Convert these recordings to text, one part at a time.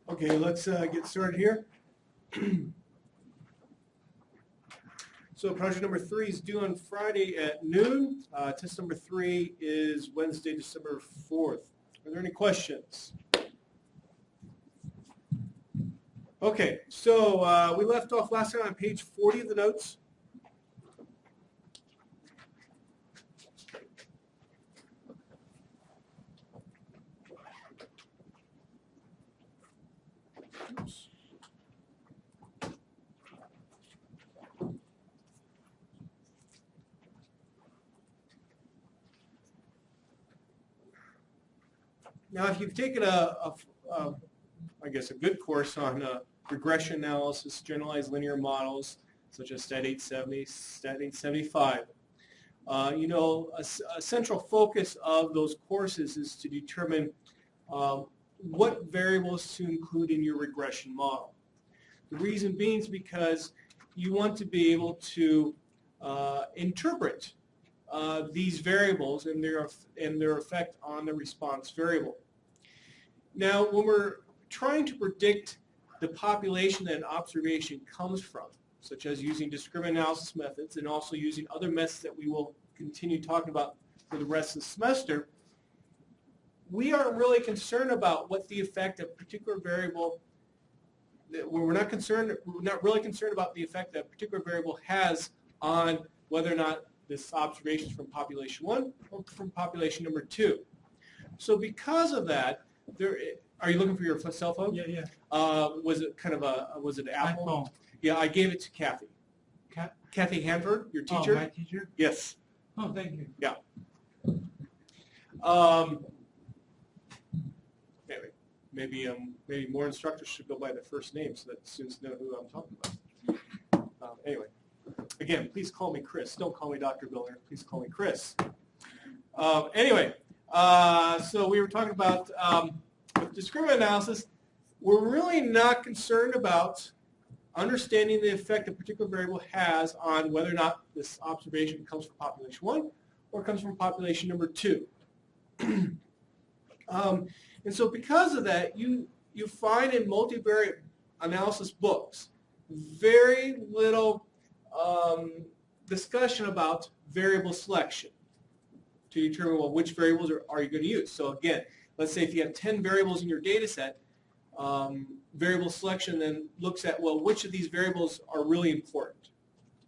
Okay, let's get started here. So project number 3 is due on Friday at noon. Test number 3 is Wednesday, December 4th. Are there any questions? Okay, so we left off last time on page 40 of the notes. Oops. Now, if you've taken I guess a good course on regression analysis, generalized linear models, such as Stat 870, Stat 875, you know, a central focus of those courses is to determine what variables to include in your regression model. The reason being is because you want to be able to interpret these variables and their effect on the response variable. Now, when we're trying to predict the population that an observation comes from, such as using discriminant analysis methods and also using other methods that we will continue talking about for the rest of the semester, we aren't really concerned about what the effect of a particular variable, we're not really concerned about the effect that a particular variable has on whether or not this observation is from population 1 or from population number 2. So because of that, are you looking for your cell phone? Yeah. Was it kind of was it Apple? iPhone. Yeah, I gave it to Kathy. Kathy Hanford, your teacher? Oh, my teacher? Yes. Oh, thank you. Yeah. Anyway, maybe more instructors should go by their first name so that students know who I'm talking about. Anyway, again, please call me Chris. Don't call me Dr. Billner. Please call me Chris. Anyway, so we were talking about with discriminant analysis, we're really not concerned about understanding the effect a particular variable has on whether or not this observation comes from population 1 or comes from population number 2. And so because of that, you find in multivariate analysis books very little discussion about variable selection to determine, well, which variables are you going to use. So again, let's say if you have 10 variables in your data set, variable selection then looks at, well, which of these variables are really important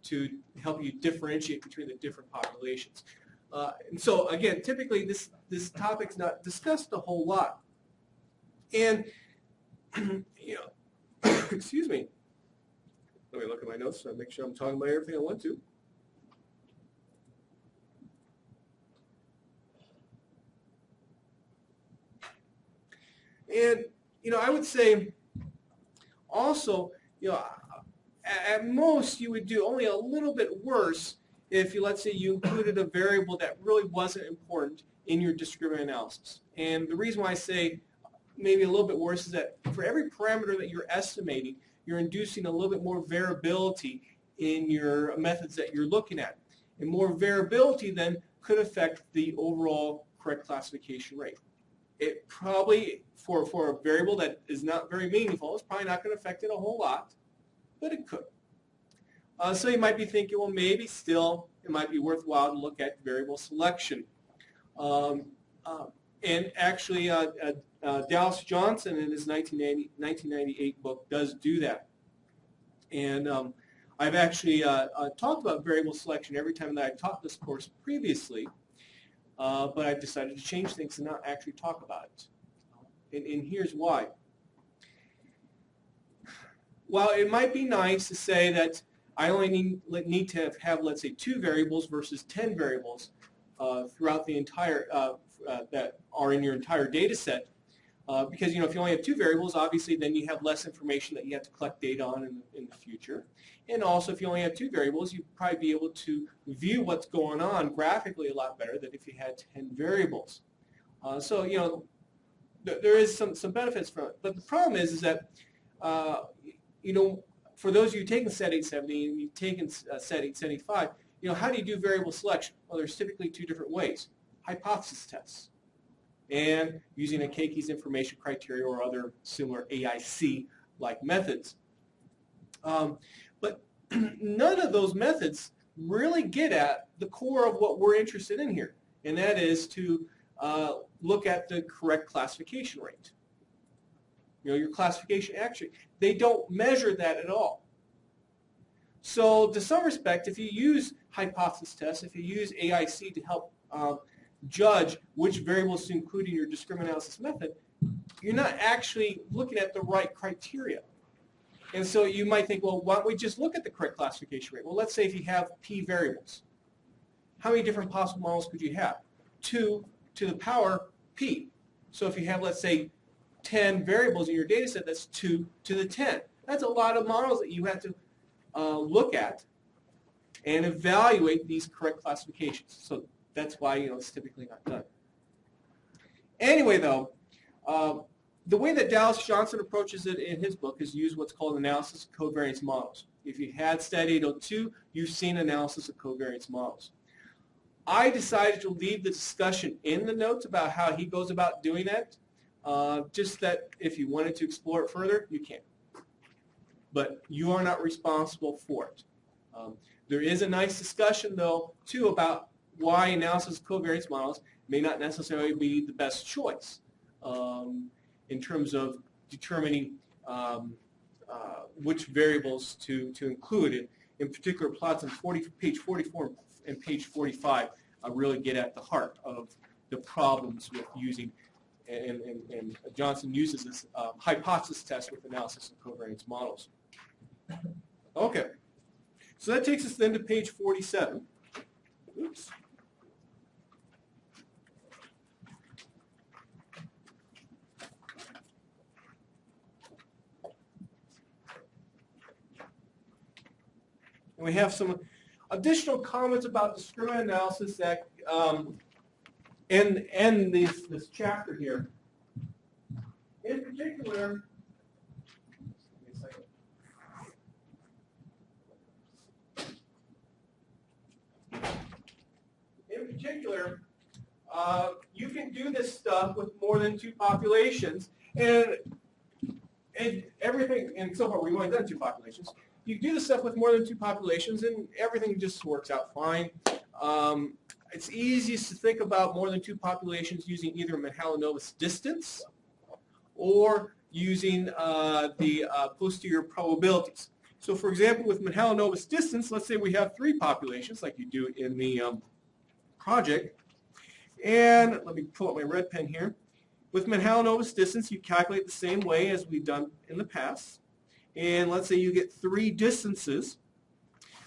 to help you differentiate between the different populations. And so again, typically this topic's not discussed a whole lot. And, you know, excuse me, let me look at my notes so I make sure I'm talking about everything I want to. And, you know, I would say also, you know, at most you would do only a little bit worse if you, let's say, you included a variable that really wasn't important in your discriminant analysis. And the reason why I say maybe a little bit worse is that for every parameter that you're estimating, you're inducing a little bit more variability in your methods that you're looking at. And more variability then could affect the overall correct classification rate. It probably, for a variable that is not very meaningful, it's probably not going to affect it a whole lot, but it could. So you might be thinking, well, maybe still it might be worthwhile to look at variable selection. And actually, Dallas Johnson in his 1998 book does do that. And I've actually talked about variable selection every time that I taught this course previously. But I've decided to change things and not actually talk about it. And here's why. While it might be nice to say that I only need to have, let's say, 2 variables versus 10 variables throughout the entire, that are in your entire data set, because, you know, if you only have 2 variables, obviously then you have less information that you have to collect data on in the future. And also, if you only have 2 variables, you'd probably be able to view what's going on graphically a lot better than if you had 10 variables. So, you know, there is some benefits from it. But the problem is that, you know, for those of you taking Stat 870 and you've taken Stat 875, you know, how do you do variable selection? Well, there's typically 2 different ways. Hypothesis tests. and using a Keki's information criteria or other similar AIC-like methods. But none of those methods really get at the core of what we're interested in here, and that is to look at the correct classification rate. You know, your classification, actually, they don't measure that at all. So to some respect, if you use hypothesis tests, if you use AIC to help judge which variables to include in your discriminant analysis method, you're not actually looking at the right criteria. And so you might think, well, why don't we just look at the correct classification rate? Well, let's say if you have p variables. How many different possible models could you have? 2 to the power p. So if you have, let's say, 10 variables in your data set, that's 2 to the 10. That's a lot of models that you have to look at and evaluate these correct classifications. So that's why, you know, it's typically not done. Anyway, though, the way that Dallas Johnson approaches it in his book is use what's called analysis of covariance models. If you had Stat 802, you've seen analysis of covariance models. I decided to leave the discussion in the notes about how he goes about doing that, just that if you wanted to explore it further, you can. But you are not responsible for it. There is a nice discussion, though, too, about why analysis of covariance models may not necessarily be the best choice in terms of determining which variables to include. In particular, plots on page 44 and page 45 really get at the heart of the problems with using, and Johnson uses this hypothesis test with analysis of covariance models. Okay, so that takes us then to page 47. Oops. And we have some additional comments about discriminant analysis that end this chapter here. In particular, you can do this stuff with more than 2 populations, and everything. And so far, we've only done 2 populations. You do this stuff with more than 2 populations, and everything just works out fine. It's easiest to think about more than 2 populations using either Mahalanobis distance or using the posterior probabilities. So, for example, with Mahalanobis distance, let's say we have 3 populations, like you do in the project. And let me pull up my red pen here. With Mahalanobis distance, you calculate the same way as we've done in the past. And let's say you get 3 distances.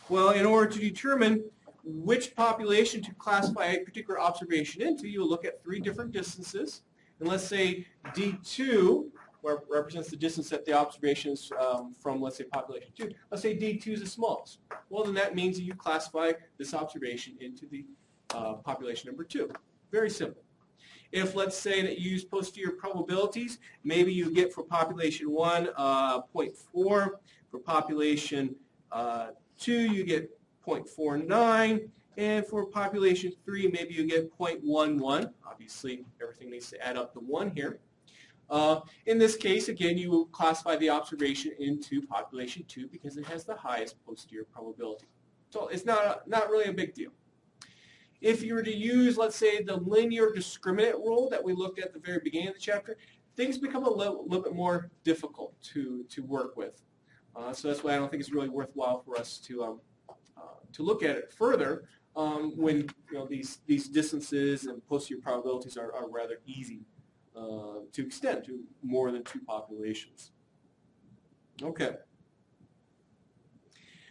Well, in order to determine which population to classify a particular observation into, you will look at 3 different distances. And let's say D2 represents the distance that the observation is from, let's say, population 2. Let's say D2 is the smallest. Well, then that means that you classify this observation into the population number 2. Very simple. If, let's say, that you use posterior probabilities, maybe you get for population 1, 0.4. For population 2, you get 0.49. And for population 3, maybe you get 0.11. Obviously, everything needs to add up to 1 here. In this case, again, you will classify the observation into population 2 because it has the highest posterior probability. So it's not really a big deal. If you were to use, let's say, the linear discriminant rule that we looked at the very beginning of the chapter, things become a little bit more difficult to work with. So that's why I don't think it's really worthwhile for us to look at it further when these distances and posterior probabilities are rather easy to extend to more than 2 populations. Okay.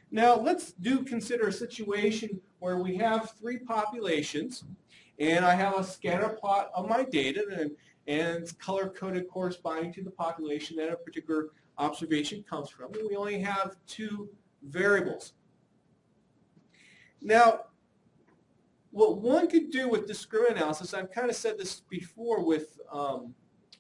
Now let's consider a situation where we have 3 populations, and I have a scatter plot of my data, and it's color-coded corresponding to the population that a particular observation comes from, and we only have 2 variables. Now, what one could do with discriminant analysis, I've kind of said this before with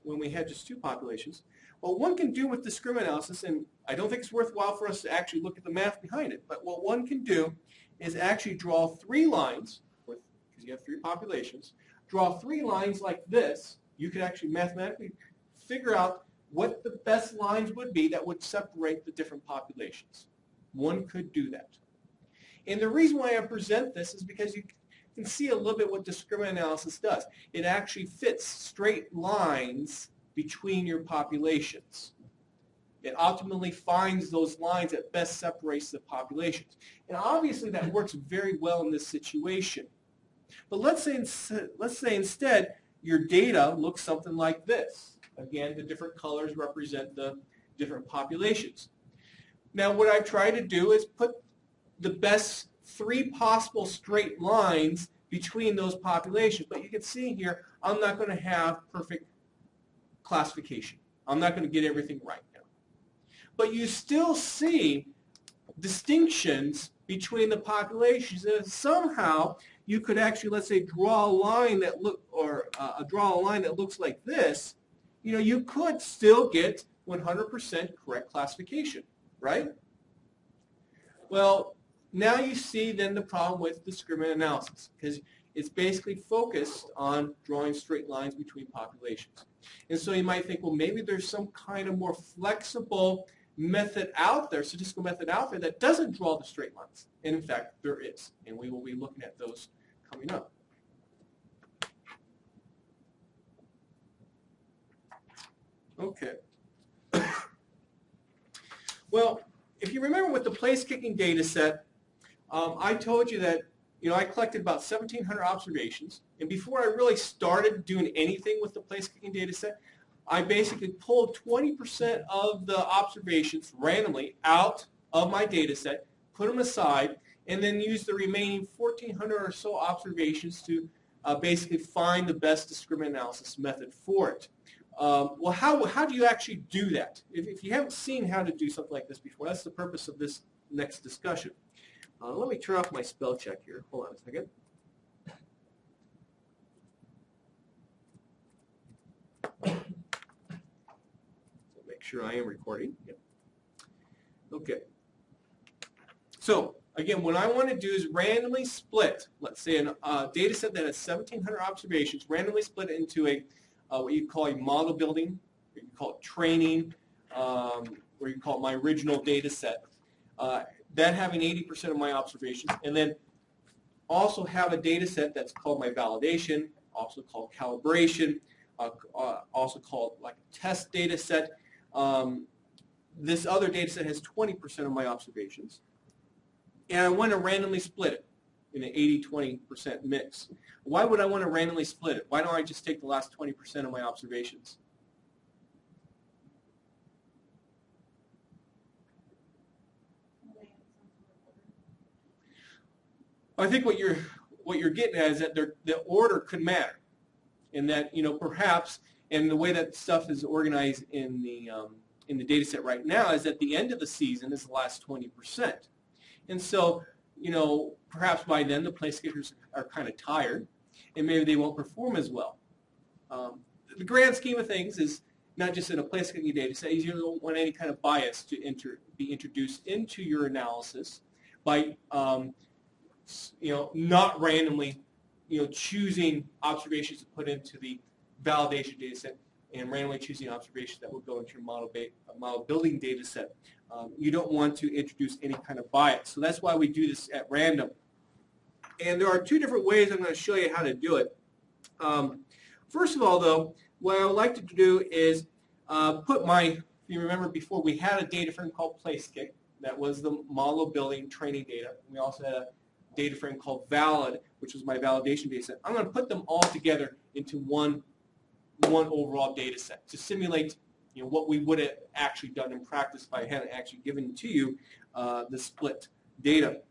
when we had just 2 populations, what one can do with discriminant analysis, and I don't think it's worthwhile for us to actually look at the math behind it, but what one can do is actually draw 3 lines, because you have 3 populations, draw 3 lines like this you could actually mathematically figure out what the best lines would be that would separate the different populations. One could do that. And the reason why I present this is because you can see a little bit what discriminant analysis does. It actually fits straight lines between your populations. It ultimately finds those lines that best separates the populations. And obviously that works very well in this situation. But let's say instead your data looks something like this. Again, the different colors represent the different populations. Now what I've tried to do is put the best 3 possible straight lines between those populations. But you can see here, I'm not going to have perfect classification. I'm not going to get everything right now. But you still see distinctions between the populations, and somehow you could actually, let's say, draw a line that looks like this. You know, you could still get 100% correct classification, right? Well, now you see then the problem with discriminant analysis, because it's basically focused on drawing straight lines between populations. And so you might think, well, maybe there's some kind of more flexible method out there, statistical method out there that doesn't draw the straight lines. And in fact, there is. And we will be looking at those coming up. Okay. Well, if you remember with the place-kicking data set, I told you that I collected about 1,700 observations, and before I really started doing anything with the place-kicking data set, I basically pulled 20% of the observations randomly out of my data set, put them aside, and then used the remaining 1,400 or so observations to basically find the best discriminant analysis method for it. Well, how do you actually do that? If you haven't seen how to do something like this before, that's the purpose of this next discussion. Let me turn off my spell check here. Hold on a second. So make sure I am recording. Yep. Okay. So again, what I want to do is randomly split, let's say, a data set that has 1,700 observations, randomly split it into a what you call a model building, or you call it training, or you call it my original data set. That having 80% of my observations, and then also have a data set that's called my validation, also called calibration, also called like a test data set. This other data set has 20% of my observations, and I want to randomly split it in an 80-20% mix. Why would I want to randomly split it? Why don't I just take the last 20% of my observations? I think what you're getting at is that the order could matter, and that perhaps, and the way that stuff is organized in the data set right now is that the end of the season is the last 20%, and so perhaps by then the place kickers are kind of tired, and maybe they won't perform as well. The grand scheme of things is not just in a place kicking data set. You don't want any kind of bias to be introduced into your analysis by not randomly, choosing observations to put into the validation data set and randomly choosing observations that will go into your model building data set. You don't want to introduce any kind of bias. So that's why we do this at random. And there are 2 different ways I'm going to show you how to do it. First of all, though, what I would like to do is if you remember before, we had a data frame called PlaceKick. That was the model building training data. We also had a data frame called valid, which was my validation data set. I'm going to put them all together into one overall data set to simulate what we would have actually done in practice if I hadn't actually given to you the split data.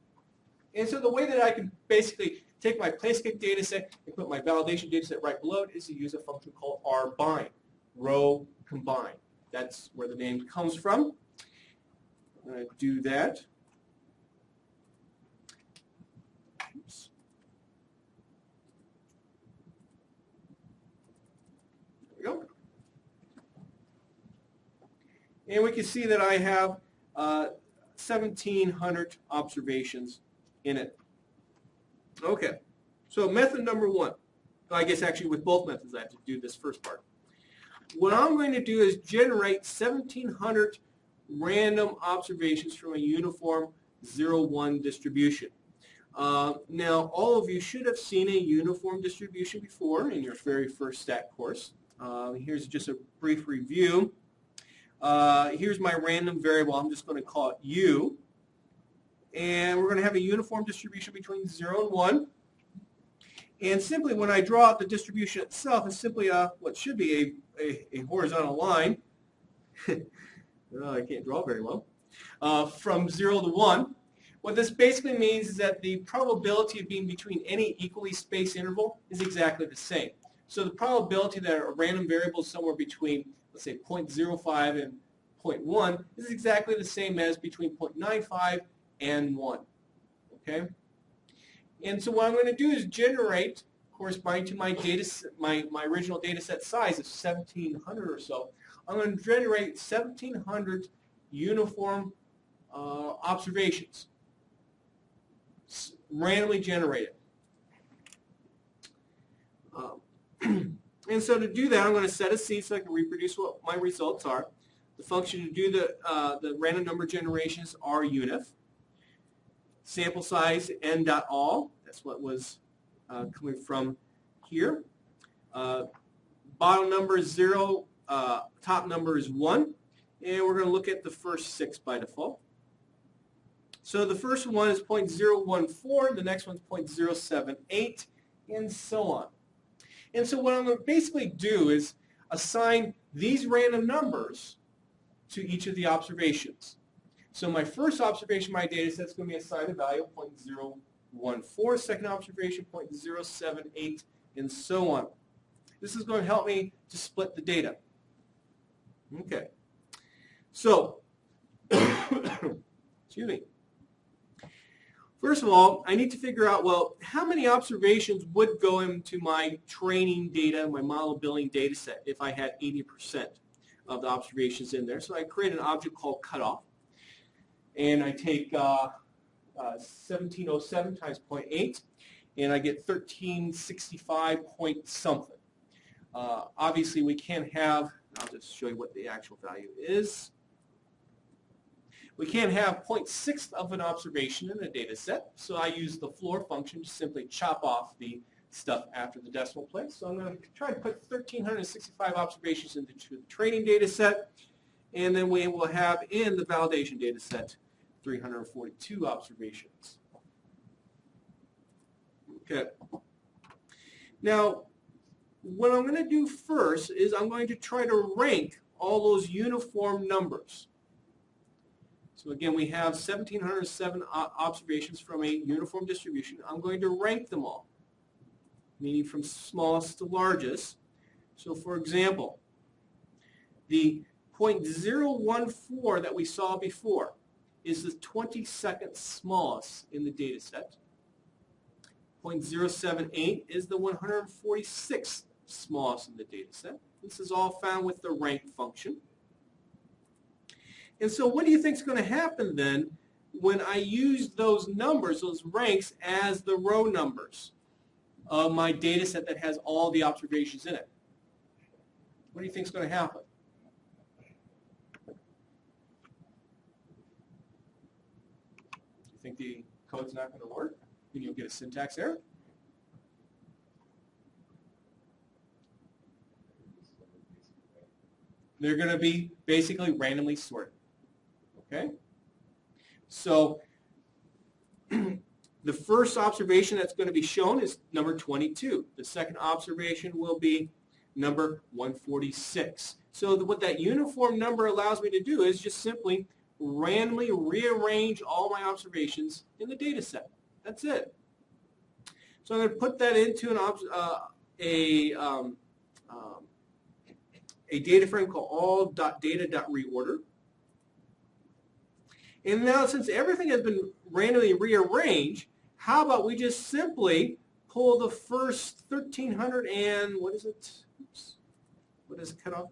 And so the way that I can basically take my PlaceKick data set and put my validation data set right below it is to use a function called rbind, row combine. That's where the name comes from. I'm going to do that. Oops. There we go. And we can see that I have 1,700 observations in it. Okay, so method number 1. I guess actually with both methods I have to do this first part. What I'm going to do is generate 1,700 random observations from a uniform 0-1 distribution. Now, all of you should have seen a uniform distribution before in your very first stat course. Here's just a brief review. Here's my random variable. I'm just going to call it U. And we're going to have a uniform distribution between 0 and 1. And simply when I draw out the distribution itself, it's simply what should be a horizontal line. I can't draw very well. From 0 to 1. What this basically means is that the probability of being between any equally spaced interval is exactly the same. So the probability that a random variable is somewhere between, let's say, 0.05 and 0.1 is exactly the same as between 0.95 and 1. Okay? And so what I'm going to do is generate, corresponding to my data, my original data set size of 1,700 or so, I'm going to generate 1,700 uniform observations, randomly generated. And so to do that, I'm going to set a seed so I can reproduce what my results are. The function to do the random number generations are unif. Sample size n.all, that's what was coming from here. Bottom number is 0, top number is 1, and we're going to look at the first 6 by default. So the first one is 0.014, the next one's 0.078, and so on. And so what I'm going to basically do is assign these random numbers to each of the observations. So my first observation, my data set is going to be assigned a value of 0.014, second observation 0.078, and so on. This is going to help me to split the data. Okay. So, excuse me. First of all, I need to figure out, well, how many observations would go into my training data, my model building data set, if I had 80% of the observations in there. So I create an object called cutoff. And I take 1707 times 0.8, and I get 1365 point something. Obviously, we can't have, I'll just show you what the actual value is. We can't have 0.6 of an observation in a data set, so I use the floor function to simply chop off the stuff after the decimal place. So I'm going to try to put 1,365 observations into the training data set, and then we will have in the validation data set 342 observations. Okay. Now, what I'm going to do first is I'm going to try to rank all those uniform numbers. So again, we have 1,707 observations from a uniform distribution. I'm going to rank them all, meaning from smallest to largest. So for example, the 0.014 that we saw before is the 22nd smallest in the data set. 0.078 is the 146th smallest in the data set. This is all found with the rank function. And so what do you think is going to happen then when I use those numbers, those ranks, as the row numbers of my data set that has all the observations in it? What do you think is going to happen? You think the code's not going to work? And you'll get a syntax error? They're going to be basically randomly sorted. Okay? So the first observation that's going to be shown is number 22. The second observation will be number 146. So what that uniform number allows me to do is just simply randomly rearrange all my observations in the data set. That's it. So I'm going to put that into a data frame called all.data.reorder. And now, since everything has been randomly rearranged, how about we just simply pull the first 1,300 and, what is it? Oops. What is it cut off?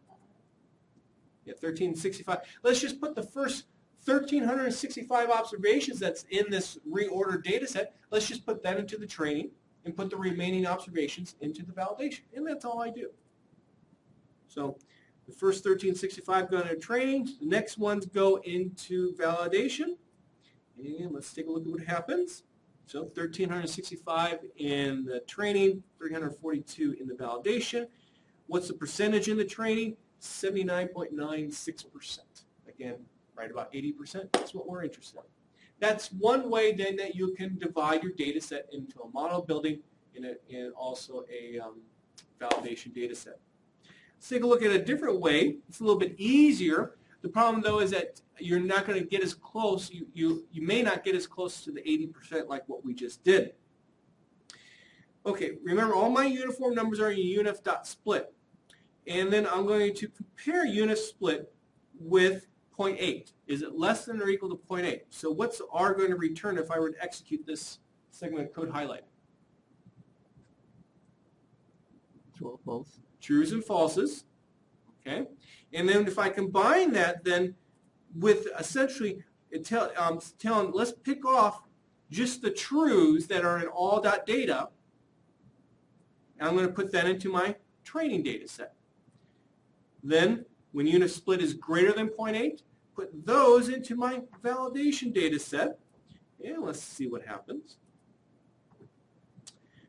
Yeah, 1,365. Let's just put the first 1,365 observations that's in this reordered data set. Let's just put that into the training and put the remaining observations into the validation. And that's all I do. So the first 1365 go into training. The next ones go into validation. And let's take a look at what happens. So 1,365 in the training, 342 in the validation. What's the percentage in the training? 79.96%. Again, right about 80%. That's what we're interested in. That's one way then that you can divide your data set into a model building and also a validation data set. Let's take a look at a different way. It's a little bit easier. The problem, though, is that you're not going to get as close. You may not get as close to the 80% like what we just did. Okay, remember all my uniform numbers are in unif.split. And then I'm going to compare unif split with 0.8. Is it less than or equal to 0.8? So what's R going to return if I were to execute this segment of code highlighted? True or false? Trues and falses. Okay, and then if I combine that then with essentially telling let's pick off just the trues that are in all.data, and I'm going to put that into my training data set. Then when unif split is greater than 0.8, put those into my validation data set, and let's see what happens.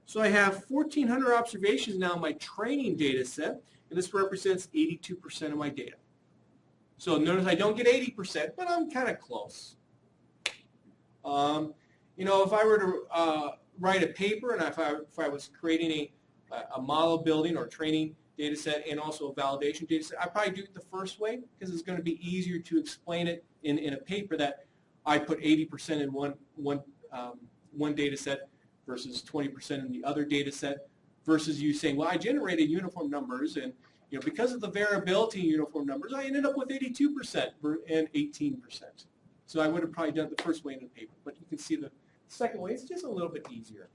So I have 1,400 observations now in my training data set, and this represents 82% of my data. So notice I don't get 80%, but I'm kind of close. You know, if I were to write a paper, and if I was creating a model building or training data set and also a validation data set, I'd probably do it the first way because it's going to be easier to explain it in a paper that I put 80% in one data set versus 20% in the other data set, versus you saying, well, I generated uniform numbers, and you know, because of the variability in uniform numbers, I ended up with 82% and 18%. So I would have probably done it the first way in the paper, but you can see the second way, it's just a little bit easier.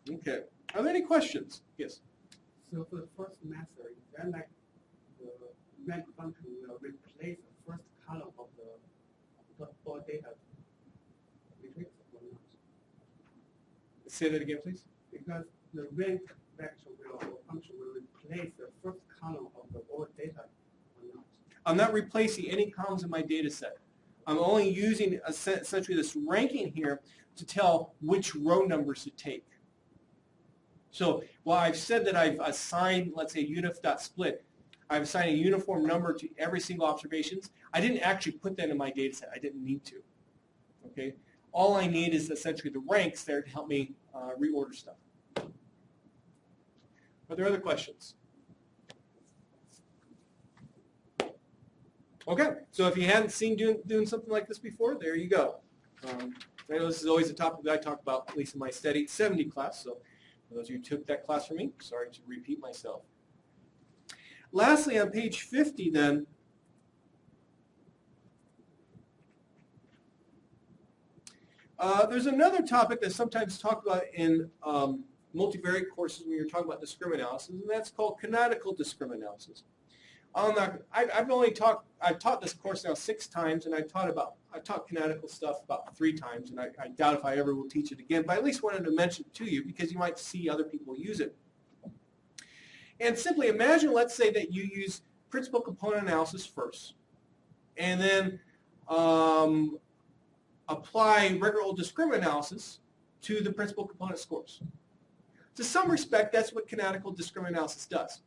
Okay, are there any questions? Yes? So for the first method, is that like the rank function will replace the first column of the all data matrix or not? Say that again, please. Because the rank vector or function will replace the first column of the all data or not? I'm not replacing any columns in my data set. I'm only using essentially this ranking here to tell which row numbers to take. So while I've said that I've assigned, let's say, unif.split, I've assigned a uniform number to every single observations, I didn't actually put that in my data set. I didn't need to. Okay? All I need is essentially the ranks there to help me reorder stuff. Are there other questions? Okay, so if you hadn't seen doing something like this before, there you go. I know this is always a topic that I talk about, at least in my Study 70 class, so for those of you who took that class from me, sorry to repeat myself. Lastly, on page 50 then, there's another topic that's sometimes talked about in multivariate courses when you're talking about discriminant analysis, and that's called canonical discriminant analysis. I've taught this course now 6 times, and I've taught canonical stuff about 3 times, and I doubt if I ever will teach it again, but I at least wanted to mention it to you because you might see other people use it. And simply imagine, let's say that you use principal component analysis first, and then apply regular old discriminant analysis to the principal component scores. To some respect, that's what canonical discriminant analysis does.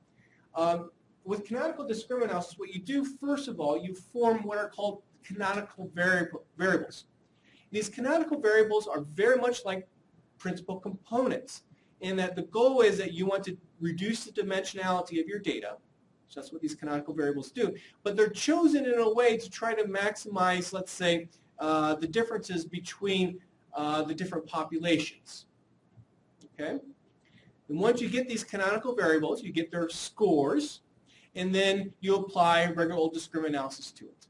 With canonical discriminant analysis, what you do, first of all, you form what are called canonical variables. These canonical variables are very much like principal components, in that the goal is that you want to reduce the dimensionality of your data. So that's what these canonical variables do. But they're chosen in a way to try to maximize, let's say, the differences between the different populations. Okay? And once you get these canonical variables, you get their scores, and then you apply regular old discriminant analysis to it.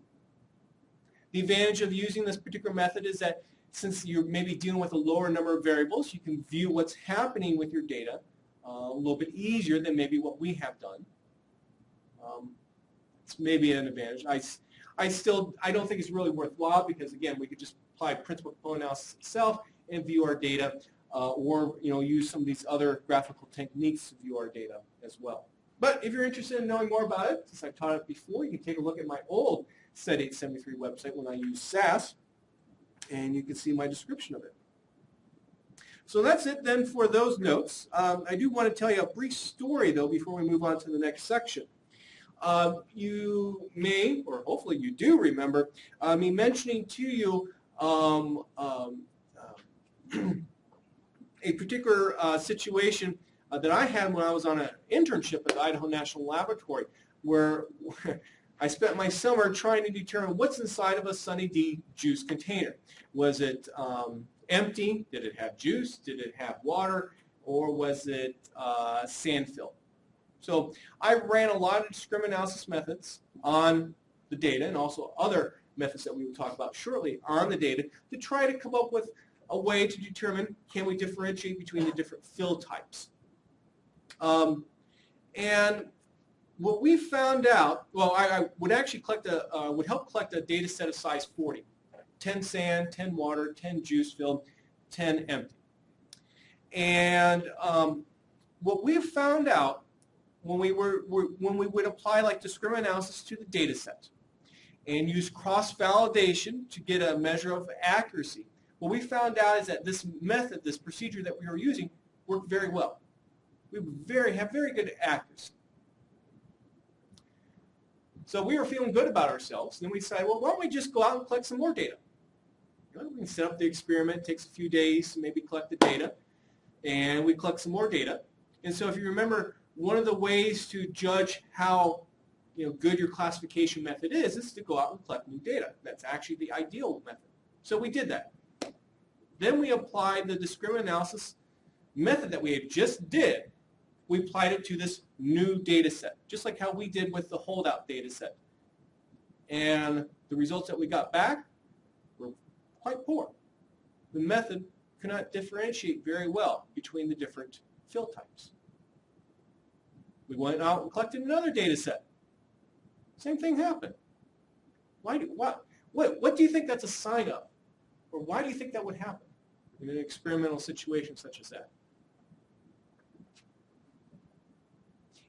The advantage of using this particular method is that since you're maybe dealing with a lower number of variables, you can view what's happening with your data a little bit easier than maybe what we have done. It's maybe an advantage. I don't think it's really worthwhile because, again, we could just apply principal component analysis itself and view our data, or use some of these other graphical techniques to view our data as well. But if you're interested in knowing more about it, since I've taught it before, you can take a look at my old SET 873 website when I used SAS, and you can see my description of it. So that's it then for those notes. I do want to tell you a brief story, though, before we move on to the next section. You may, or hopefully you do remember, me mentioning to you a particular situation that I had when I was on an internship at the Idaho National Laboratory, where I spent my summer trying to determine what's inside of a Sunny D juice container. Was it empty? Did it have juice? Did it have water? Or was it sand-filled? So I ran a lot of discriminant analysis methods on the data, and also other methods that we will talk about shortly on the data, to try to come up with a way to determine, can we differentiate between the different fill types. And what we found out, well, I would actually would help collect a data set of size 40. 10 sand, 10 water, 10 juice filled, 10 empty. And what we found out when we would apply like discriminant analysis to the data set and use cross-validation to get a measure of accuracy, what we found out is that this method, this procedure that we were using, worked very well. We have very good accuracy. So we were feeling good about ourselves. Then we decided, well, why don't we just go out and collect some more data? We can set up the experiment. It takes a few days to maybe collect the data. And we collect some more data. And so if you remember, one of the ways to judge how good your classification method is to go out and collect new data. That's actually the ideal method. So we did that. Then we applied the discriminant analysis method that we had just did. We applied it to this new data set, just like how we did with the holdout data set. And the results that we got back were quite poor. The method could not differentiate very well between the different fill types. We went out and collected another data set. Same thing happened. What do you think that's a sign of? Or why do you think that would happen in an experimental situation such as that?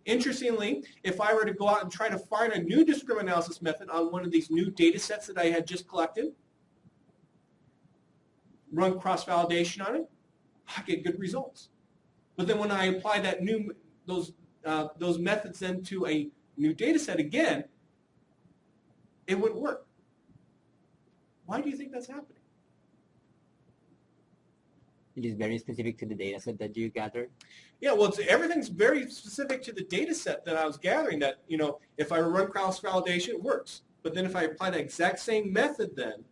Interestingly, if I were to go out and try to find a new discriminant analysis method on one of these new data sets that I had just collected, run cross-validation on it, I get good results. But then when I apply that those methods then to a new data set again, it wouldn't work. Why do you think that's happening? It is very specific to the data set that you gathered. Yeah, well, everything's very specific to the data set that I was gathering, that, if I run cross-validation, it works. But then if I apply the exact same method then,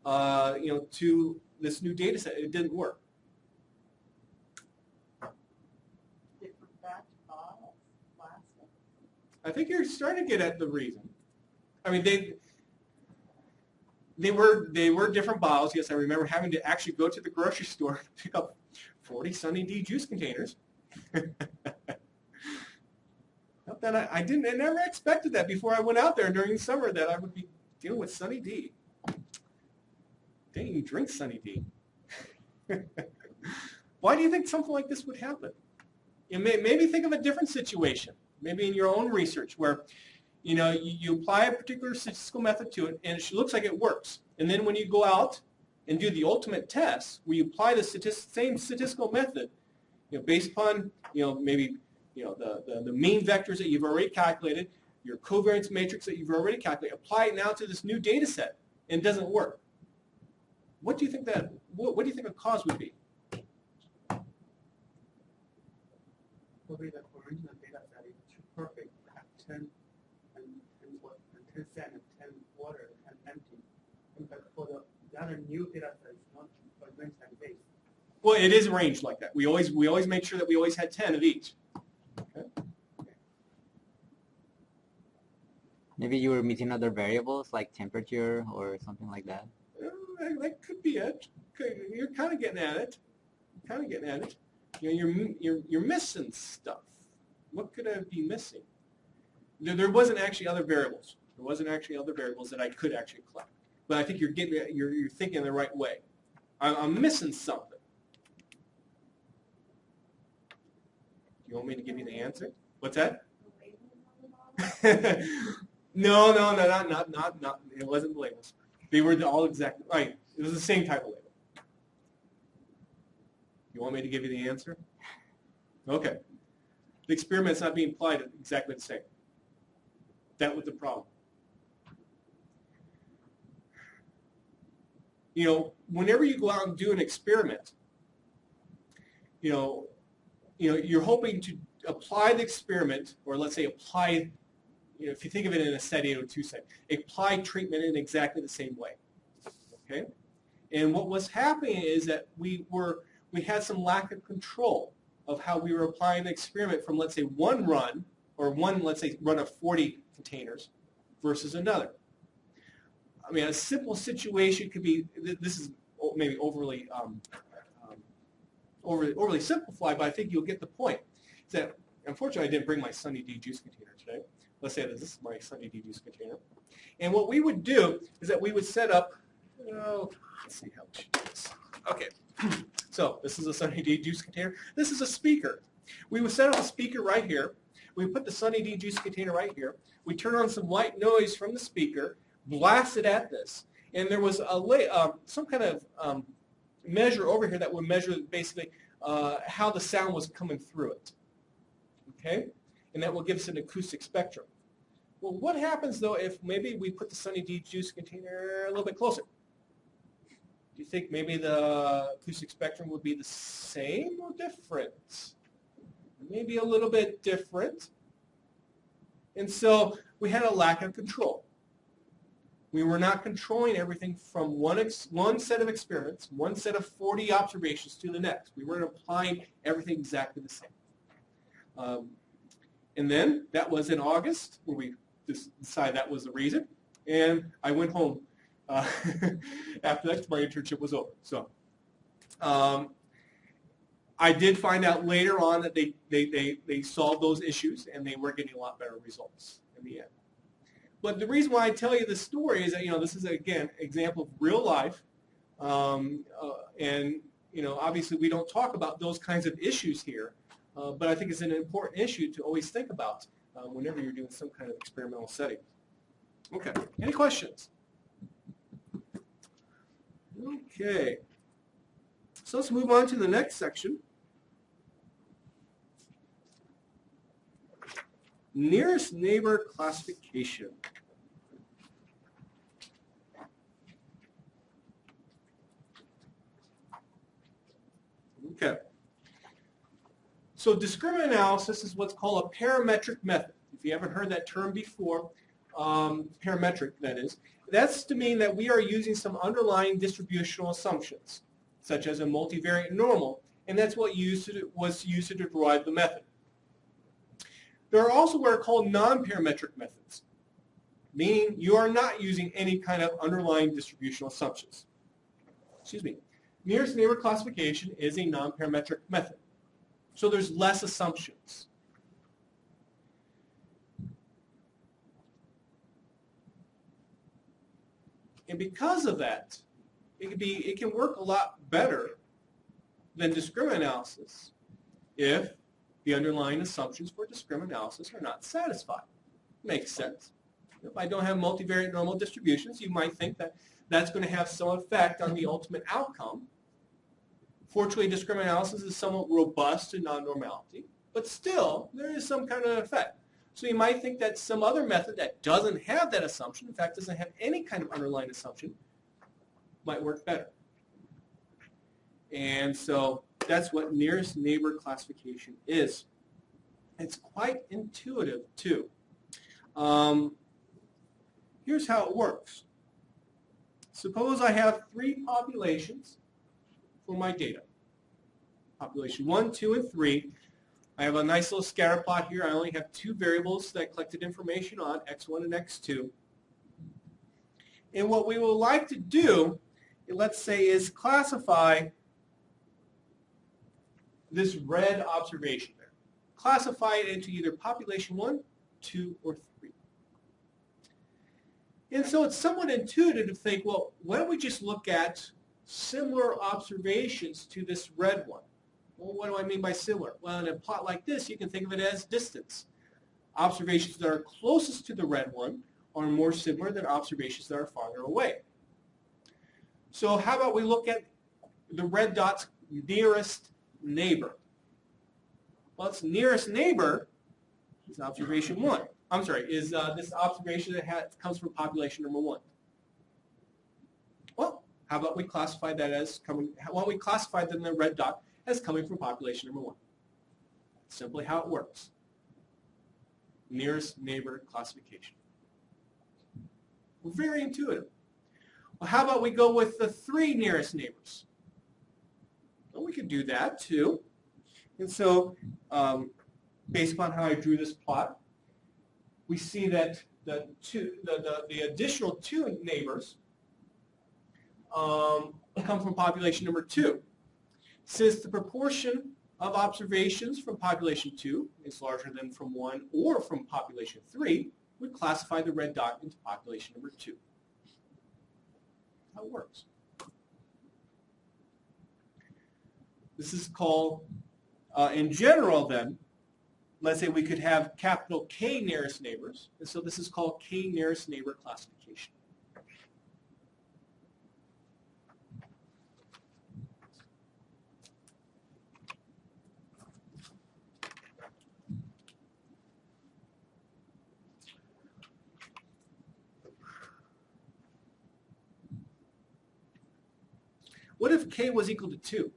to this new data set, it didn't work. Different batch bottles, plastic. I think you're starting to get at the reason. I mean, they were different bottles. Yes, I remember having to actually go to the grocery store and pick up 40 Sunny D juice containers. I never expected that before I went out there during the summer, that I would be dealing with Sunny D. Didn't even drink Sunny D. Why do you think something like this would happen? Maybe think of a different situation. Maybe in your own research where you apply a particular statistical method to it, and it looks like it works. And then when you go out and do the ultimate test, where you apply the same statistical method, based upon maybe the mean vectors that you've already calculated, your covariance matrix that you've already calculated, apply it now to this new data set, and it doesn't work. What do you think what do you think a cause would be? Probably the original data set is too perfect to have 10 sand and 10 water and 10 empty. But for the other new data set, it's not arranged like this. Well, it is arranged like that. We always made sure that we always had 10 of each. Okay. Maybe you were missing other variables like temperature or something like that. That could be it. You're kind of getting at it. You're missing stuff. What could I be missing? There wasn't actually other variables. There wasn't actually other variables that I could actually collect. but I think you're thinking the right way. I'm missing something. Do you want me to give you the answer? What's that? No, not. It wasn't the labels. They were all exactly right. It was the same type of label. You want me to give you the answer? Okay. The experiment's not being applied exactly the same. That was the problem. You know, whenever you go out and do an experiment, you're hoping to apply the experiment, or let's say apply, if you think of it in a set 802 set, apply treatment in exactly the same way. Okay? And what was happening is that we had some lack of control of how we were applying the experiment from, let's say, one run, or one, let's say, run of 40 containers versus another. I mean, a simple situation could be, this is maybe overly simplified, but I think you'll get the point. Is that, unfortunately, I didn't bring my Sunny D juice container today. Let's say that this is my Sunny D juice container. And what we would do is that we would set up, let's see how we should do this. Okay, so this is a Sunny D juice container. This is a speaker. We would set up a speaker right here. We put the Sunny D juice container right here. We turn on some white noise from the speaker, blast it at this, and there was some kind of measure over here that would measure basically how the sound was coming through it. Okay? And that will give us an acoustic spectrum. Well, what happens though if maybe we put the Sunny D juice container a little bit closer? Do you think maybe the acoustic spectrum would be the same or different? Maybe a little bit different. And so we had a lack of control. We were not controlling everything from one set of experiments, one set of 40 observations to the next. We weren't applying everything exactly the same. And then that was in August where we decided that was the reason. And I went home after that, my internship was over. So I did find out later on that they solved those issues and they were getting a lot better results in the end. But the reason why I tell you this story is that, this is, again, example of real life. And, obviously we don't talk about those kinds of issues here. But I think it's an important issue to always think about whenever you're doing some kind of experimental setting. Okay. Any questions? Okay. So let's move on to the next section. Nearest neighbor classification. Okay. So discriminant analysis is what's called a parametric method. If you haven't heard that term before, parametric that is, that's to mean that we are using some underlying distributional assumptions, such as a multivariate normal, and that's what was used to derive the method. There are also what are called non-parametric methods, meaning you are not using any kind of underlying distributional assumptions. Excuse me. Nearest neighbor classification is a non-parametric method. So there's less assumptions. And because of that, it can work a lot better than discriminant analysis if the underlying assumptions for discriminant analysis are not satisfied. Makes sense. If I don't have multivariate normal distributions, you might think that that's going to have some effect on the ultimate outcome. Fortunately, discriminant analysis is somewhat robust to non-normality, but still, there is some kind of effect. So you might think that some other method that doesn't have that assumption, in fact, doesn't have any kind of underlying assumption, might work better. And so that's what nearest neighbor classification is. It's quite intuitive, too. Here's how it works. Suppose I have 3 populations for my data. Population 1, 2, and 3. I have a nice little scatter plot here. I only have 2 variables that I collected information on, x1 and x2. And what we would like to do, let's say, is classify this red observation there. Classify it into either population 1, 2, or 3. And so it's somewhat intuitive to think, well, why don't we just look at similar observations to this red one? Well, what do I mean by similar? Well, in a plot like this, you can think of it as distance. Observations that are closest to the red one are more similar than observations that are farther away. So how about we look at the red dot's nearest neighbor? Well, its nearest neighbor is observation 1. I'm sorry, is this observation that comes from population number 1. Well, how about we classify that as coming, well, we classify then the red dot as coming from population number 1. Simply how it works. Nearest neighbor classification. Very intuitive. Well, how about we go with the 3 nearest neighbors? Well, we could do that too. And so, based upon how I drew this plot, we see that the additional 2 neighbors come from population number 2. Since the proportion of observations from population 2 is larger than from 1 or from population 3, we classify the red dot into population number 2. How it works. This is called, in general then, let's say we could have capital K nearest neighbors, and so this is called K nearest neighbor classification. What if K was equal to 2?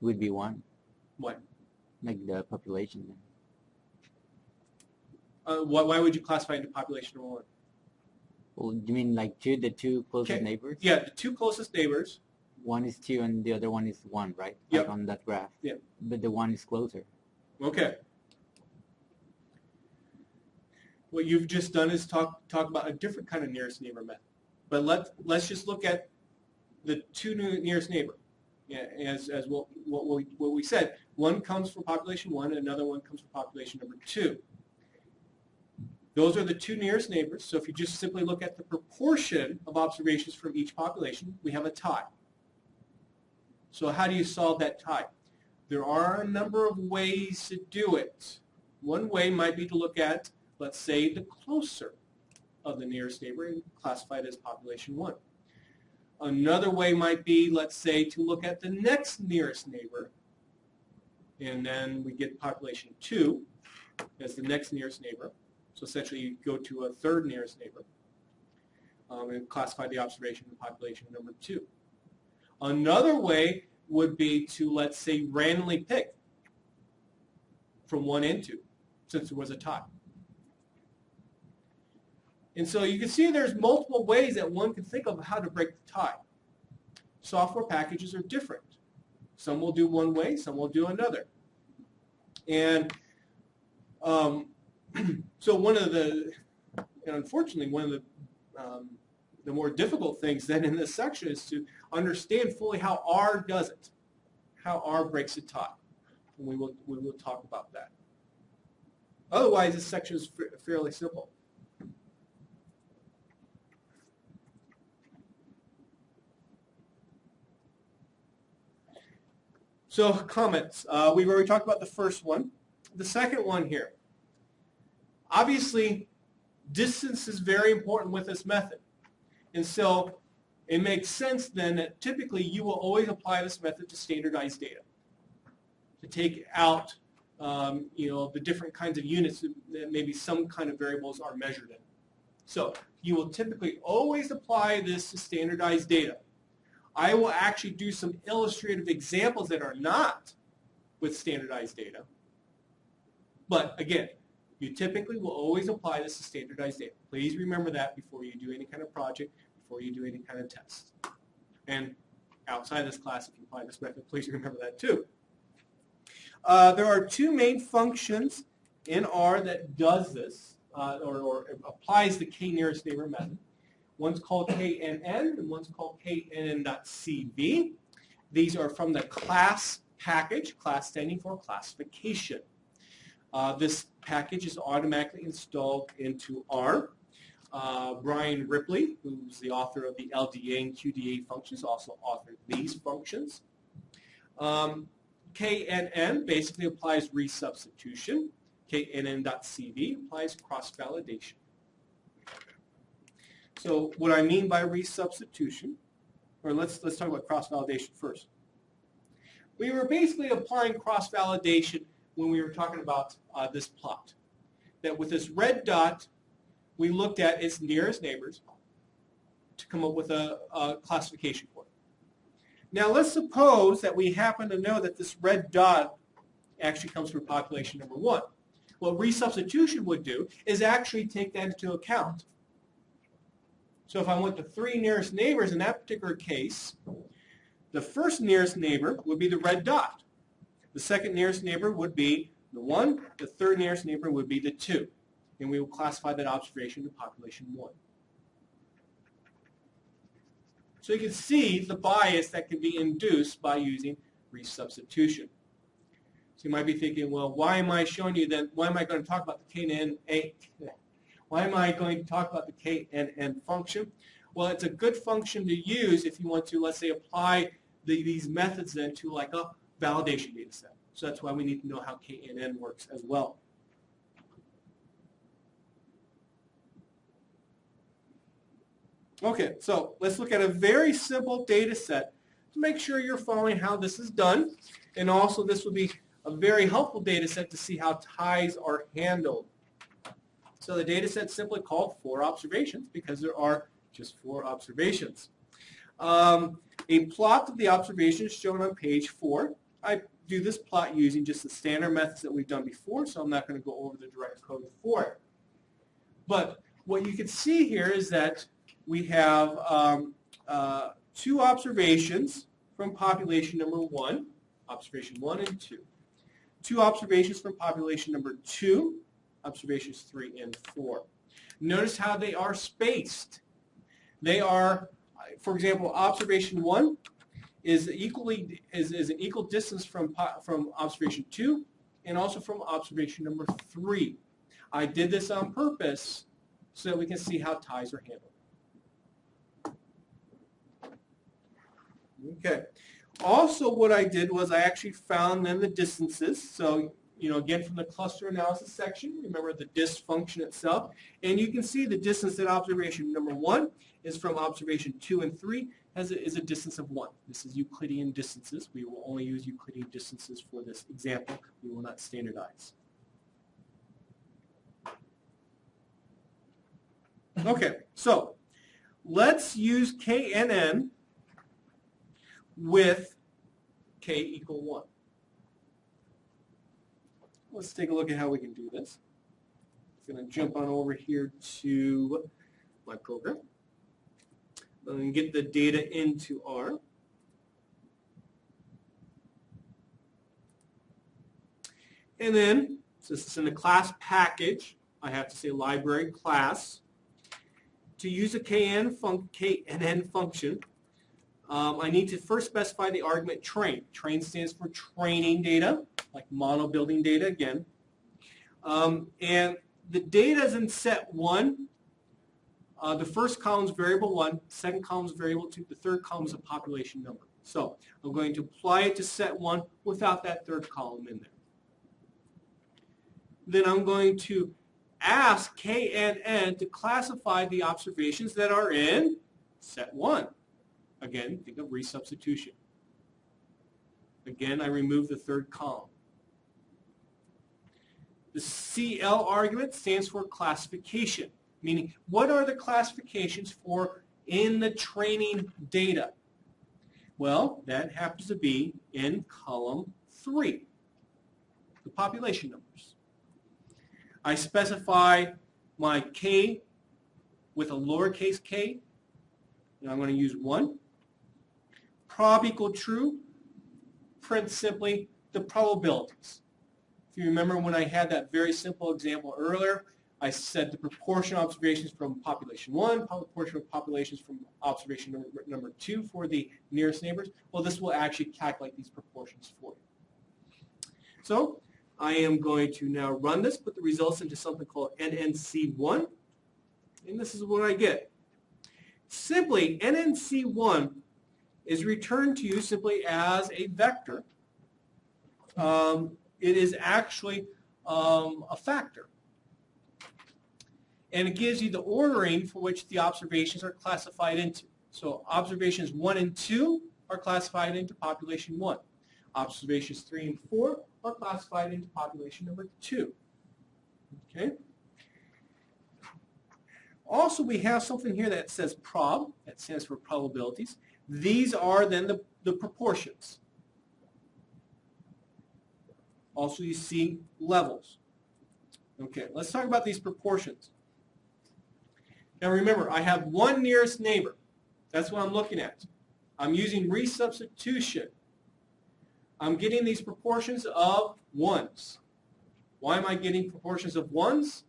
Would be 1, What? like the population then. Why would you classify it into population number 1? Well, you mean like the 2 closest Okay. neighbors? Yeah, the 2 closest neighbors. One is 2 and the other one is 1, right? Yep. Like on that graph. Yep. But the 1 is closer. Okay. What you've just done is talk about a different kind of nearest neighbor method. But let's just look at the 2 nearest neighbor. Yeah, as what we said, one comes from population 1, and another one comes from population number 2. Those are the 2 nearest neighbors. So if you just simply look at the proportion of observations from each population, we have a tie. So how do you solve that tie? There are a number of ways to do it. One way might be to look at, let's say, the closer of the nearest neighbor and classify it as population 1. Another way might be, let's say, to look at the next nearest neighbor, and then we get population 2 as the next nearest neighbor. So essentially you go to a 3rd nearest neighbor and classify the observation in population number 2. Another way would be to, let's say, randomly pick from 1 and 2, since there was a tie. And so you can see there's multiple ways that one can think of how to break the tie. Software packages are different. Some will do one way, some will do another. And so unfortunately, one of the more difficult things then in this section is to understand fully how R does it, how R breaks a tie. And we will talk about that. Otherwise, this section is fairly simple. So comments. We've already talked about the first one. The second one here. Obviously, distance is very important with this method. And so it makes sense then that typically you will always apply this method to standardized data. To take out the different kinds of units that maybe some kind of variables are measured in. So you will typically always apply this to standardized data. I will actually do some illustrative examples that are not with standardized data. But again, you typically will always apply this to standardized data. Please remember that before you do any kind of project, before you do any kind of test. And outside this class, if you apply this method, please remember that too. There are 2 main functions in R that does this, or applies the K nearest neighbor method. One's called KNN, and one's called KNN.CV. These are from the class package, class standing for classification. This package is automatically installed into R. Brian Ripley, who's the author of the LDA and QDA functions, also authored these functions. KNN basically applies resubstitution. KNN.CV applies cross-validation. So what I mean by resubstitution, or let's talk about cross-validation first. We were basically applying cross-validation when we were talking about this plot. That with this red dot, we looked at its nearest neighbors to come up with a classification for it. Now let's suppose that we happen to know that this red dot actually comes from population number 1. What resubstitution would do is actually take that into account. So if I went to 3 nearest neighbors in that particular case, the first nearest neighbor would be the red dot. The second nearest neighbor would be the 1. The third nearest neighbor would be the 2. And we will classify that observation to population 1. So you can see the bias that can be induced by using resubstitution. So you might be thinking, well, why am I showing you then, why am I going to talk about the KNN? Why am I going to talk about the KNN function? Well, it's a good function to use if you want to, let's say, apply these methods then to like a validation data set. So that's why we need to know how KNN works as well. Okay, so let's look at a very simple data set to make sure you're following how this is done. And also this will be a very helpful data set to see how ties are handled. So the data set's simply called 4 observations because there are just 4 observations. A plot of the observations shown on page 4. I do this plot using just the standard methods that we've done before, so I'm not going to go over the direct code for it. But what you can see here is that we have 2 observations from population number 1, observation 1 and 2. 2 observations from population number 2, observations 3 and 4. Notice how they are spaced. They are, for example, observation 1 is an equal distance from observation 2 and also from observation number 3. I did this on purpose so that we can see how ties are handled. Okay. Also, what I did was I actually found then the distances. So, again, from the cluster analysis section, remember the dist function itself. And you can see the distance at observation number 1 is from observation 2 and 3 is a distance of 1. This is Euclidean distances. We will only use Euclidean distances for this example. We will not standardize. Okay, so let's use KNN with k equal 1. Let's take a look at how we can do this. I'm going to jump on over here to my program. I'm going to get the data into R. And then, since it's in the class package, I have to say library class. To use a KNN function, I need to first specify the argument train. Train stands for training data, like mono-building data again. And the data is in set 1. The first column is variable 1, second column is variable 2, the third column is a population number. So I'm going to apply it to set 1 without that third column in there. Then I'm going to ask KNN to classify the observations that are in set 1. Again, think of resubstitution. Again, I remove the third column. The CL argument stands for classification, meaning what are the classifications for in the training data? Well, that happens to be in column 3, the population numbers. I specify my K with a lowercase k, and I'm going to use 1. Prob equal true, print simply the probabilities. If you remember when I had that very simple example earlier, I said the proportion of observations from population 1, proportion of populations from observation number 2 for the nearest neighbors. Well, this will actually calculate these proportions for you. So I am going to now run this, put the results into something called NNC1, and this is what I get. Simply, NNC1 is returned to you simply as a vector. It is actually a factor. And it gives you the ordering for which the observations are classified into. So observations 1 and 2 are classified into population 1. Observations 3 and 4 are classified into population number 2. Okay. Also, we have something here that says prob, that stands for probabilities. These are then the proportions. Also, you see levels. Okay, let's talk about these proportions. Now remember, I have one nearest neighbor. That's what I'm looking at. I'm using resubstitution. I'm getting these proportions of ones. Why am I getting proportions of ones?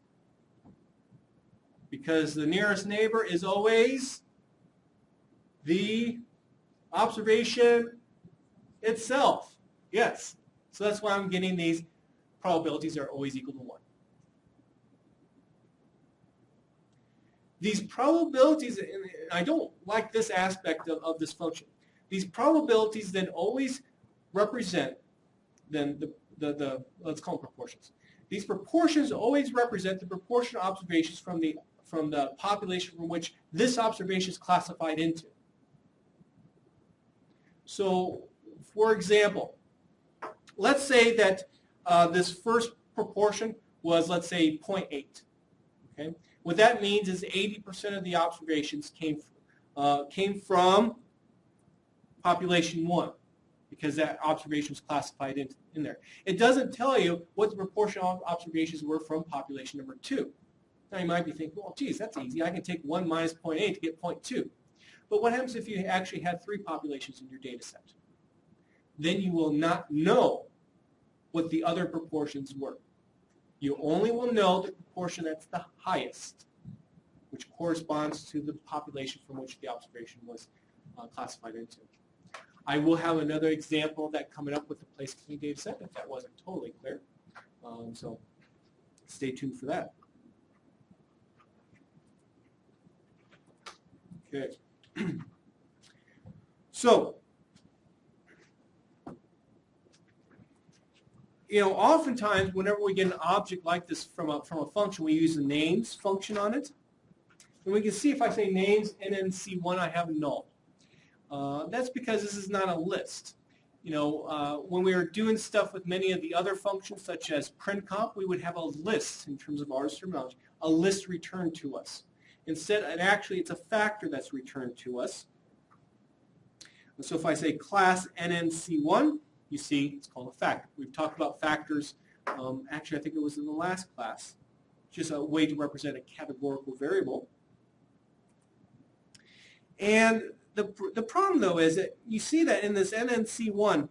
Because the nearest neighbor is always the observation itself. Yes. So that's why I'm getting these probabilities are always equal to 1. These probabilities, and I don't like this aspect of this function, these probabilities then always represent then the let's call them proportions. These proportions always represent the proportion of observations from the population from which this observation is classified into. So, for example, let's say that this first proportion was, let's say, 0.8. Okay? What that means is 80% of the observations came from population 1, because that observation was classified in there. It doesn't tell you what the proportion of observations were from population number 2. Now you might be thinking, well, geez, that's easy. I can take 1 minus 0.8 to get 0.2. But what happens if you actually had 3 populations in your data set? Then you will not know what the other proportions were. You only will know the proportion that's the highest, which corresponds to the population from which the observation was classified into. I will have another example of that coming up with the place clean data set if that wasn't totally clear. So stay tuned for that. Okay. So, oftentimes whenever we get an object like this from a function, we use the names function on it. And we can see if I say names NNC1, I have null. That's because this is not a list. When we are doing stuff with many of the other functions, such as printcomp, we would have a list in terms of our terminology, a list returned to us. Instead, it's a factor that's returned to us. And so if I say class NNC1, you see it's called a factor. We've talked about factors. Actually, I think it was in the last class. Just a way to represent a categorical variable. And the problem, though, is that you see that in this NNC1,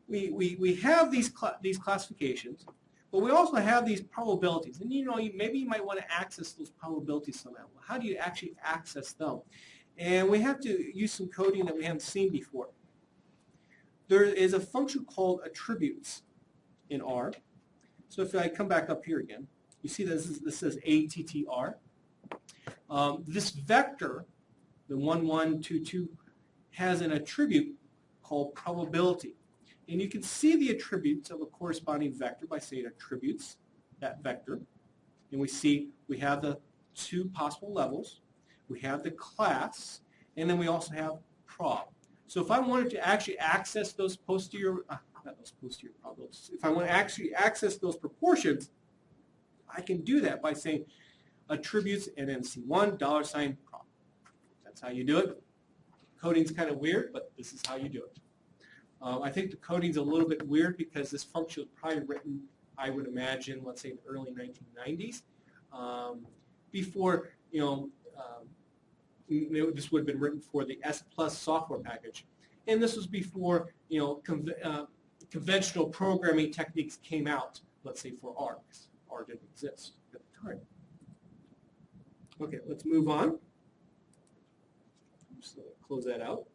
we have these classifications, but we also have these probabilities. And maybe you might want to access those probabilities somehow. How do you actually access them? And we have to use some coding that we haven't seen before. There is a function called attributes in R. So if I come back up here again, you see this says ATTR. This vector, the 1, 1, 2, 2, has an attribute called probability. And you can see the attributes of a corresponding vector by saying attributes, that vector. And we see we have the 2 possible levels. We have the class. And then we also have prob. So if I wanted to actually access those posterior probabilities, if I want to actually access those proportions, I can do that by saying attributes NNC1 $prob. That's how you do it. Coding's kind of weird, but this is how you do it. I think the coding's a little bit weird because this function was probably written, I would imagine, let's say in the early 1990s, before this would have been written for the S+ software package, and this was before conventional programming techniques came out. Let's say for R, because R didn't exist at the time. Okay, let's move on. Just close that out.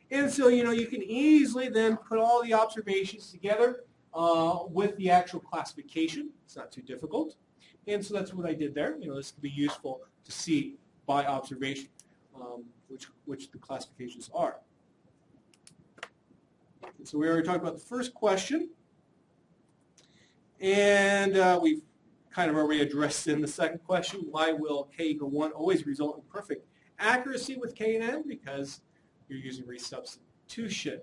And so, you can easily then put all the observations together with the actual classification. It's not too difficult. And so that's what I did there. This could be useful to see by observation which the classifications are. And so we already talked about the first question. And we've kind of already addressed in the second question, why will k equal 1 always result in perfect accuracy with k and n? Because you're using resubstitution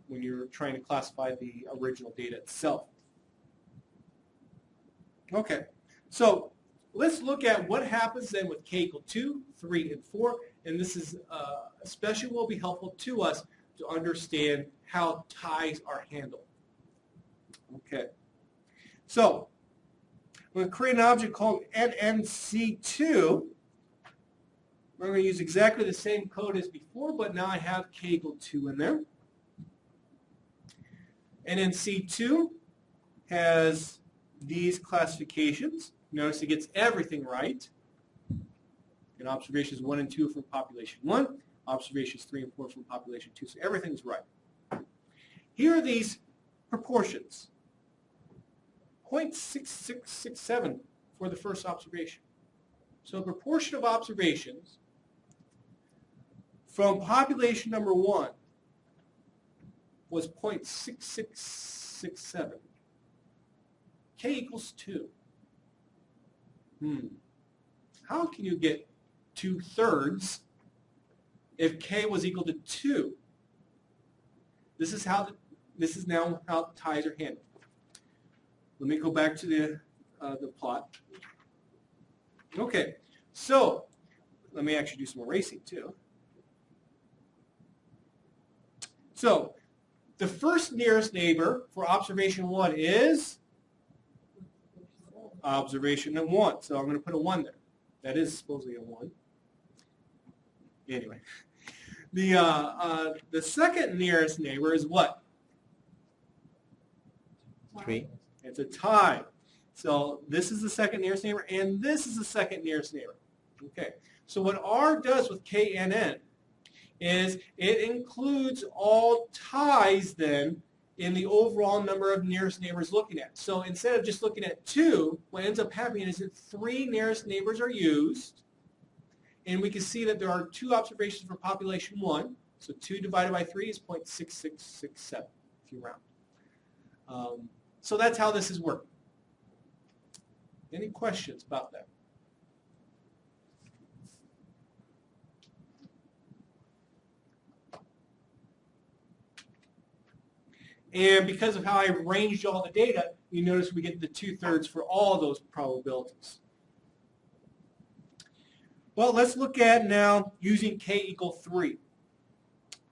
when you're trying to classify the original data itself. Okay, so let's look at what happens then with k equal 2, 3, and 4. And this is especially will be helpful to us to understand how ties are handled. Okay, so we're going to create an object called NNC2. We're going to use exactly the same code as before, but now I have k equal 2 in there. NNC2 has these classifications. Notice it gets everything right. And observations 1 and 2 from population 1. Observations 3 and 4 from population 2. So everything's right. Here are these proportions. 0.6667 for the first observation. So the proportion of observations from population number 1 was 0.6667. K equals 2. How can you get 2/3 if k was equal to 2? This is now how ties are handled. Let me go back to the plot. Okay, so let me actually do some erasing too. So the first nearest neighbor for observation 1 is observation 1. So I'm going to put a 1 there. That is supposedly a 1. Anyway, the second nearest neighbor is what? 3. It's a tie. So this is the second nearest neighbor, and this is the second nearest neighbor. Okay. So what R does with k and n is it includes all ties then in the overall number of nearest neighbors looking at. So instead of just looking at 2, what ends up happening is that 3 nearest neighbors are used, and we can see that there are 2 observations for population 1. So 2 divided by 3 is 0.6667 if you round. So that's how this is working. Any questions about that? And because of how I arranged all the data, you notice we get the 2/3 for all those probabilities. Well, let's look at now using k equal 3.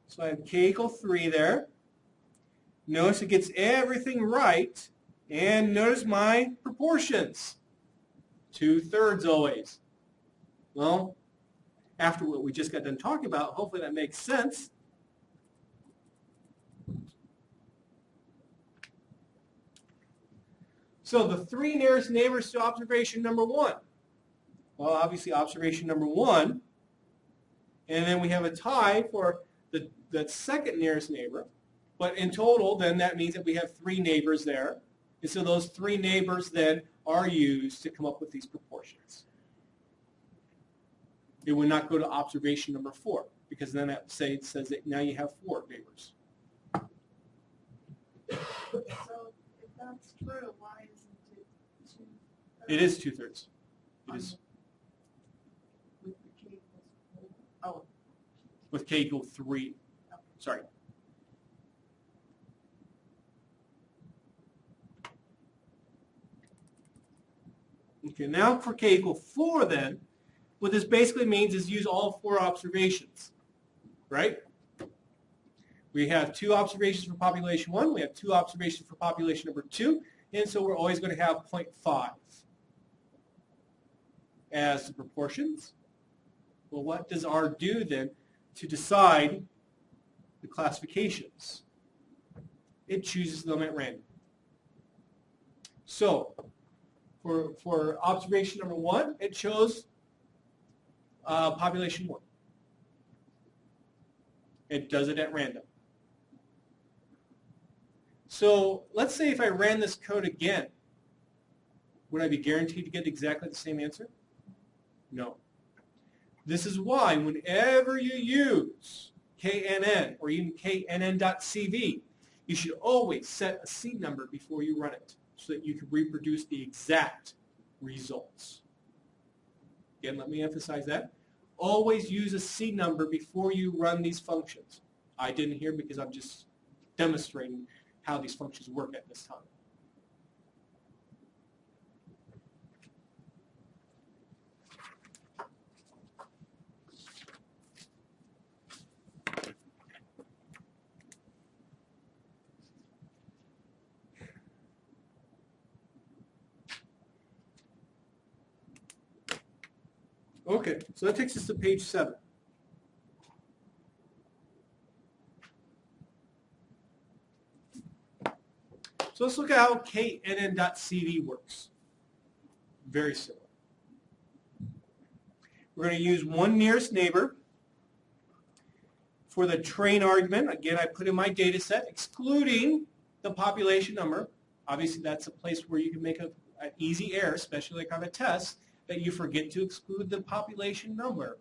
So I have k equal 3 there. Notice it gets everything right. And notice my proportions. 2/3 always. Well, after what we just got done talking about, hopefully that makes sense. So the 3 nearest neighbors to observation number 1. Well, obviously observation number 1. And then we have a tie for the second nearest neighbor. But in total, then that means that we have 3 neighbors there. And so those 3 neighbors then are used to come up with these proportions. It would not go to observation number 4, because then it says that now you have 4 neighbors. So if that's true, why isn't it 2/3? It is 2/3. It is With the k equals 4. Oh, with k equal 3. Sorry. Okay, now for k equal 4 then, what this basically means is use all 4 observations, right? We have 2 observations for population 1, we have 2 observations for population number 2, and so we're always going to have 0.5 as the proportions. Well, what does R do then to decide the classifications? It chooses them at random. So, for observation number 1, it chose population 1. It does it at random. So let's say if I ran this code again, would I be guaranteed to get exactly the same answer? No. This is why whenever you use KNN or even KNN.CV, you should always set a seed number before you run it so that you can reproduce the exact results. Again, let me emphasize that. Always use a seed number before you run these functions. I didn't here because I'm just demonstrating how these functions work at this time. Okay, so that takes us to page 7. So let's look at how KNN.CV works. Very similar. We're going to use one nearest neighbor. For the train argument, again, I put in my data set, excluding the population number. Obviously, that's a place where you can make an easy error, especially like on a test, that you forget to exclude the population number.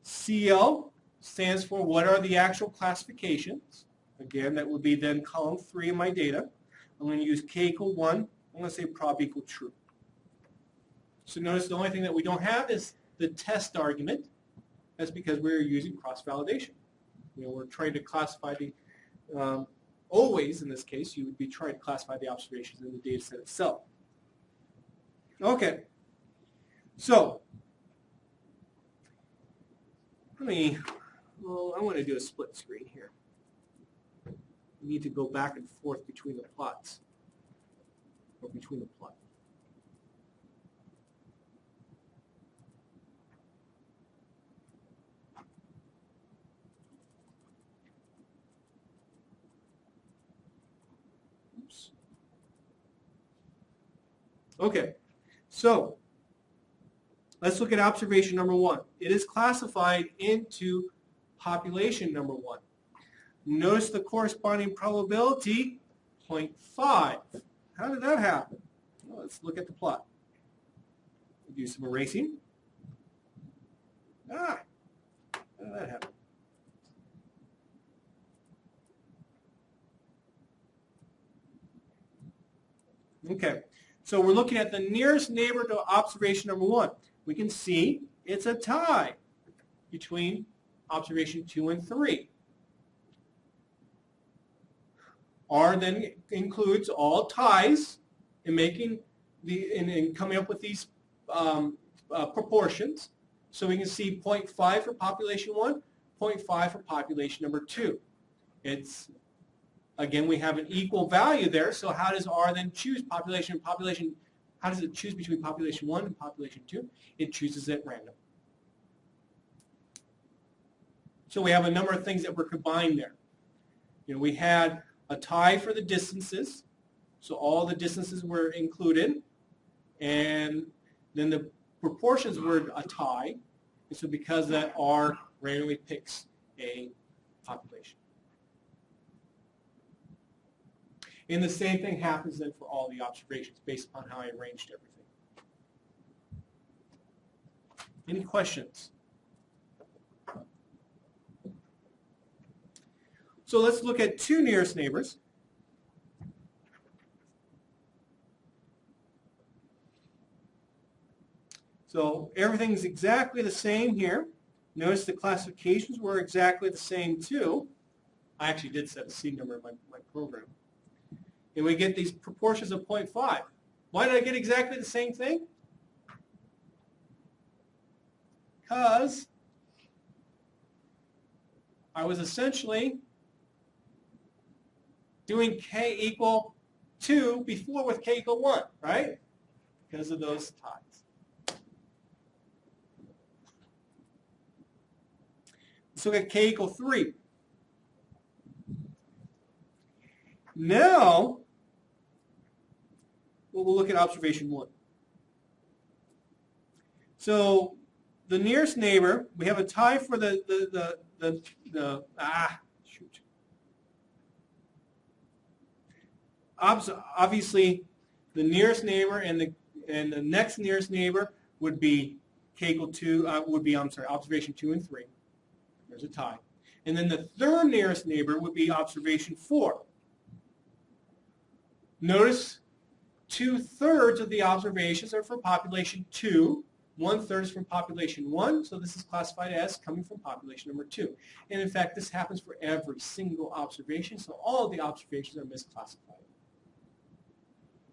CL stands for what are the actual classifications. Again, that would be then column 3 in my data. I'm going to use k equal 1. I'm going to say prob equal true. So notice the only thing that we don't have is the test argument. That's because we're using cross-validation. We're trying to classify the, always in this case, you would be trying to classify the observations in the data set itself. Okay, so I want to do a split screen here. We need to go back and forth between the plots, or between the plot. Oops. Okay, so let's look at observation number 1. It is classified into population number 1. Notice the corresponding probability, 0.5. How did that happen? Well, let's look at the plot. We'll do some erasing. How did that happen? Okay, so we're looking at the nearest neighbor to observation number 1. We can see it's a tie between observation 2 and 3. R then includes all ties in making in coming up with these proportions. So we can see 0.5 for population 1, 0.5 for population number 2. It's again, we have an equal value there. So how does R then choose population and population? How does it choose between population 1 and population 2? It chooses at random. So we have a number of things that were combined there. We had a tie for the distances, so all the distances were included, and then the proportions were a tie, and so because that R randomly picks a population. And the same thing happens then for all the observations based upon how I arranged everything. Any questions? So let's look at 2 nearest neighbors. So everything's exactly the same here. Notice the classifications were exactly the same too. I actually did set a seed number in my program. And we get these proportions of 0.5. Why did I get exactly the same thing? Because I was essentially doing k equal 2 before with k equal 1, right? Because of those ties. Let's look at k equal 3. Now, we'll look at observation 1. So the nearest neighbor, we have a tie for shoot. Obviously, the nearest neighbor and the next nearest neighbor would be k equal 2, observation 2 and 3. There's a tie. And then the third nearest neighbor would be observation 4. Notice 2/3 of the observations are from population 2. 1/3 is from population 1, so this is classified as coming from population number 2. And in fact, this happens for every single observation, so all of the observations are misclassified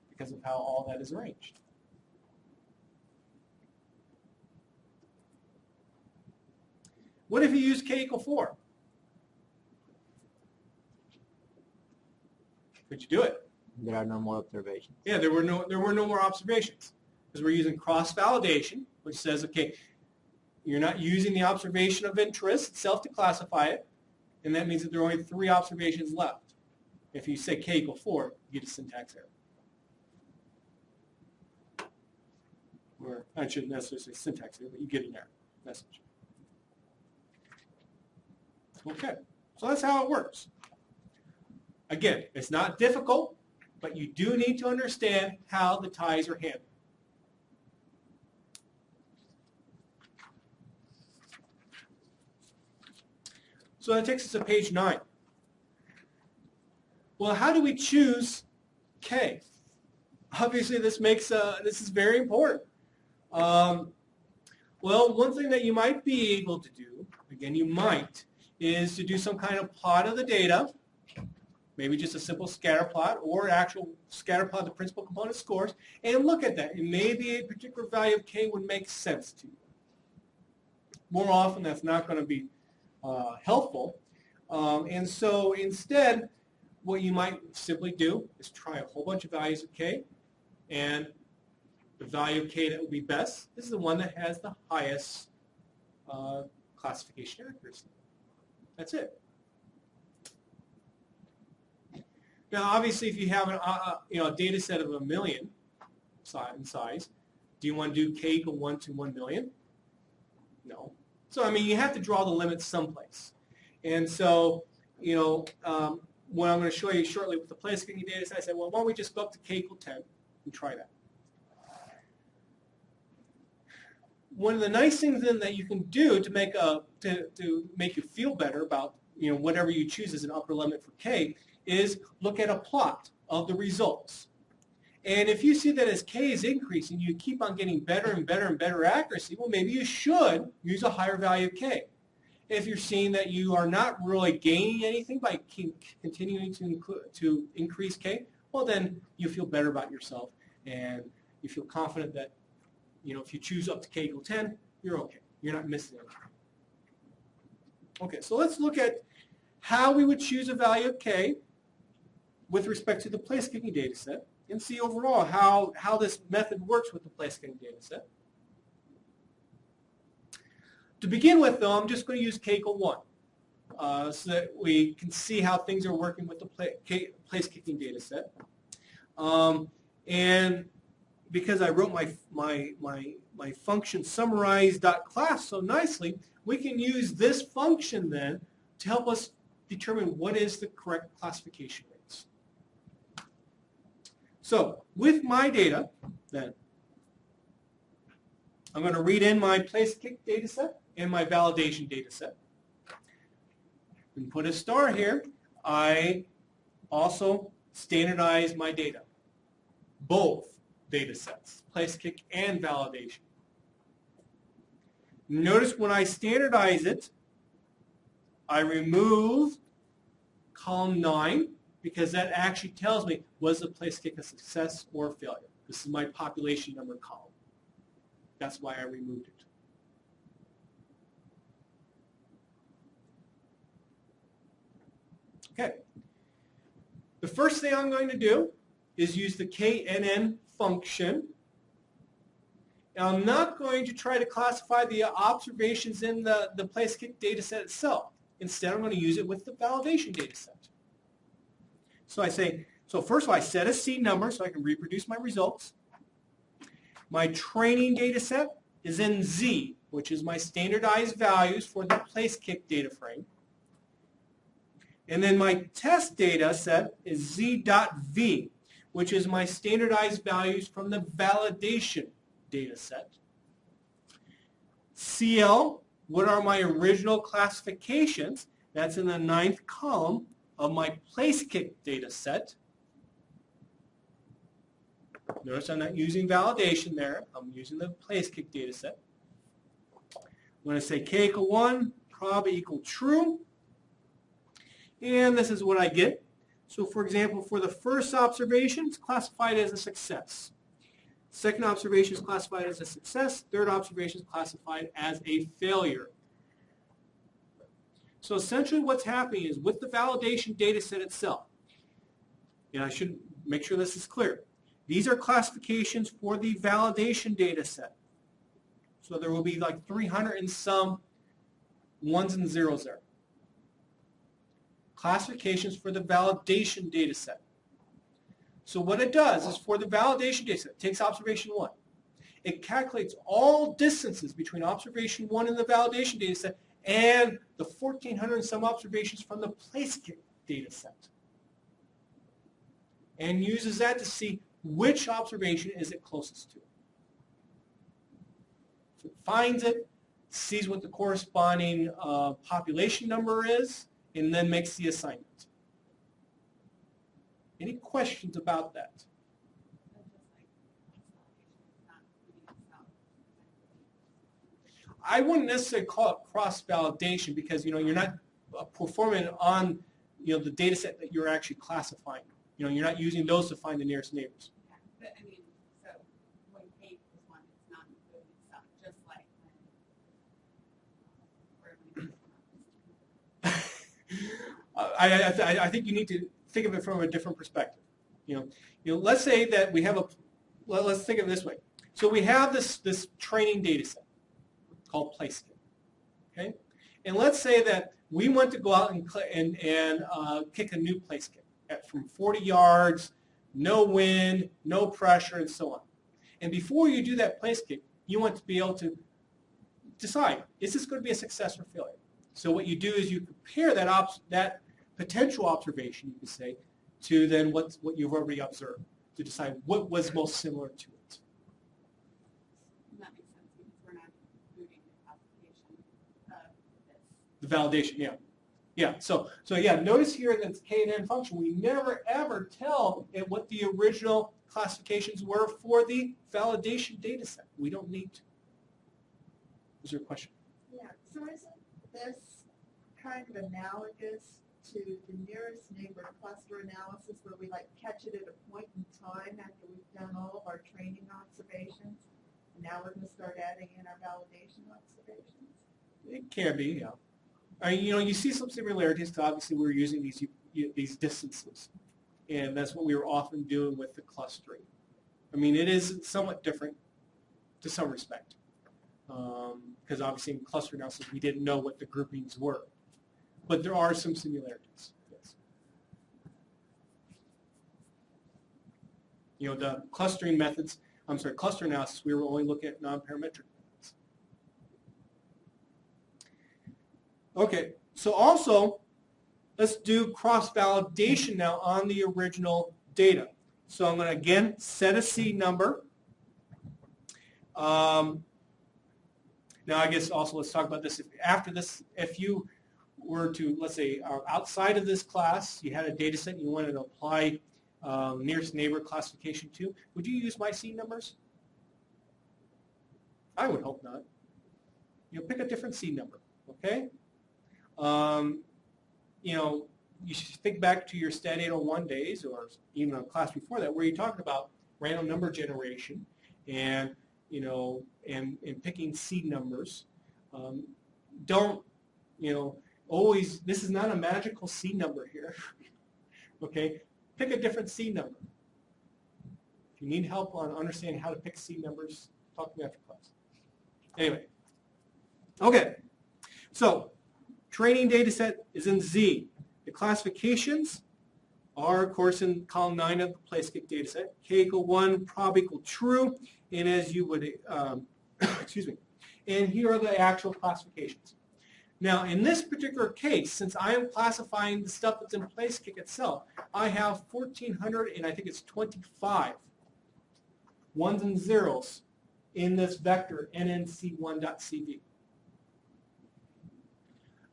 because of how all that is arranged. What if you use k equal 4? Could you do it? There are no more observations. Yeah, there were no more observations because we're using cross-validation, which says, okay, you're not using the observation of interest itself to classify it, and that means that there are only 3 observations left. If you say k equal 4, you get a syntax error. Or I shouldn't necessarily say syntax error, but you get an error message. Okay, so that's how it works. Again, it's not difficult, but you do need to understand how the ties are handled. So that takes us to page 9. Well, how do we choose k? Obviously, this is very important. Well, one thing that you might be able to do, again, you might, is to do some kind of plot of the data, maybe just a simple scatter plot or actual scatter plot of the principal component scores, and look at that. And maybe a particular value of k would make sense to you. More often, that's not going to be helpful. And so instead, what you might simply do is try a whole bunch of values of k, and the value of k that would be best is the one that has the highest classification accuracy. That's it. Now, obviously, if you have a data set of 1 million in size, do you want to do k equal 1 to 1 million? No. So, I mean, you have to draw the limit someplace. And so, what I'm going to show you shortly with the place kicking data set, I said, well, why don't we just go up to k equal 10 and try that. One of the nice things then that you can do to make you feel better about whatever you choose as an upper limit for k is look at a plot of the results. And if you see that as k is increasing, you keep on getting better and better and better accuracy, well, maybe you should use a higher value of k. If you're seeing that you are not really gaining anything by continuing to increase k, well, then you feel better about yourself and you feel confident that if you choose up to k equal 10, you're okay. You're not missing anything. Okay, so let's look at how we would choose a value of k with respect to the place kicking data set and see overall how this method works with the place kicking data set. To begin with, though, I'm just going to use k equal 1 so that we can see how things are working with the place kicking data set. And because I wrote my function summarize.class so nicely, we can use this function then to help us determine what is the correct classification rates. So with my data, then, I'm going to read in my place kick data set and my validation data set. And put a star here. I also standardize my data. Both data sets, place kick and validation. Notice when I standardize it, I remove column 9 because that actually tells me was the place kick a success or a failure. This is my population number column. That's why I removed it. Okay. The first thing I'm going to do is use the KNN function. Now, I'm not going to try to classify the observations in the place kick data set itself. Instead, I'm going to use it with the validation data set. So first of all, I set a seed number so I can reproduce my results. My training data set, is in Z, which is my standardized values for the place kick data frame. And then my test data set is Z.V, which is my standardized values from the validation data set. CL, what are my original classifications? That's in the 9th column of my place kick data set. Notice I'm not using validation there. I'm using the place kick data set. I'm going to say K equal 1, prob equal true. And this is what I get. So for example, for the first observation, it's classified as a success. Second observation is classified as a success. Third observation is classified as a failure. So essentially what's happening is with the validation data set itself, and I should make sure this is clear, these are classifications for the validation data set. So there will be like 300 and some ones and zeros there. Classifications for the validation data set. So what it does is for the validation data set, it takes observation 1. It calculates all distances between observation 1 and the validation data set and the 1,400 and some observations from the place kick data set. And uses that to see which observation is it closest to. So it finds it, sees what the corresponding population number is, and then makes the assignment. Any questions about that? I wouldn't necessarily call it cross-validation because you're not performing on the data set that you're actually classifying. You're not using those to find the nearest neighbors. Yeah, but I mean, so when Kate is one, it's not including stuff, just like when I think you need to think of it from a different perspective. Let's say that we have let's think of it this way. So we have this training data set called place kick, okay? And let's say that we want to go out and kick a new place kick from 40 yards, no wind, no pressure, and so on. And before you do that place kick, you want to be able to decide, is this going to be a success or failure? So what you do is you compare that potential observation, you could say, to then what you've already observed to decide what was most similar to it. that makes sense because we're not including the classification of this. The validation, yeah. Yeah, so yeah, notice here in this K&N function, we never ever tell it what the original classifications were for the validation data set. We don't need to. Is there a question? Yeah, so isn't this kind of analogous to the nearest neighbor cluster analysis where we catch it at a point in time after we've done all of our training observations? And now we're going to start adding in our validation observations? It can be, yeah. You see some similarities because obviously we're using these distances, and that's what we were often doing with the clustering. It is somewhat different to some respect because obviously in cluster analysis we didn't know what the groupings were, but there are some similarities. Yes. The clustering methods. Cluster analysis. We were only looking at non-parametric. Okay, so also, let's do cross-validation now on the original data. So I'm going to, again, set a seed number. Now, I guess also let's talk about this. If you were to, let's say, outside of this class, you had a data set and you wanted to apply nearest neighbor classification to, would you use my seed numbers? I would hope not. Pick a different seed number, okay? You should think back to your Stat 801 days or even a class before that where you're talking about random number generation and, and picking seed numbers. Don't, always, this is not a magical seed number here, okay? Pick a different seed number. If you need help on understanding how to pick seed numbers, talk to me after class. Anyway, okay, so training data set is in Z. The classifications are, of course, in column 9 of the place kick data set. K equal 1, prob equal true. And as you would Excuse me. And here are the actual classifications. Now, in this particular case, since I am classifying the stuff that's in PlaceKick itself, I have 1,400 and I think it's 25 ones and zeros in this vector nnc1.cv.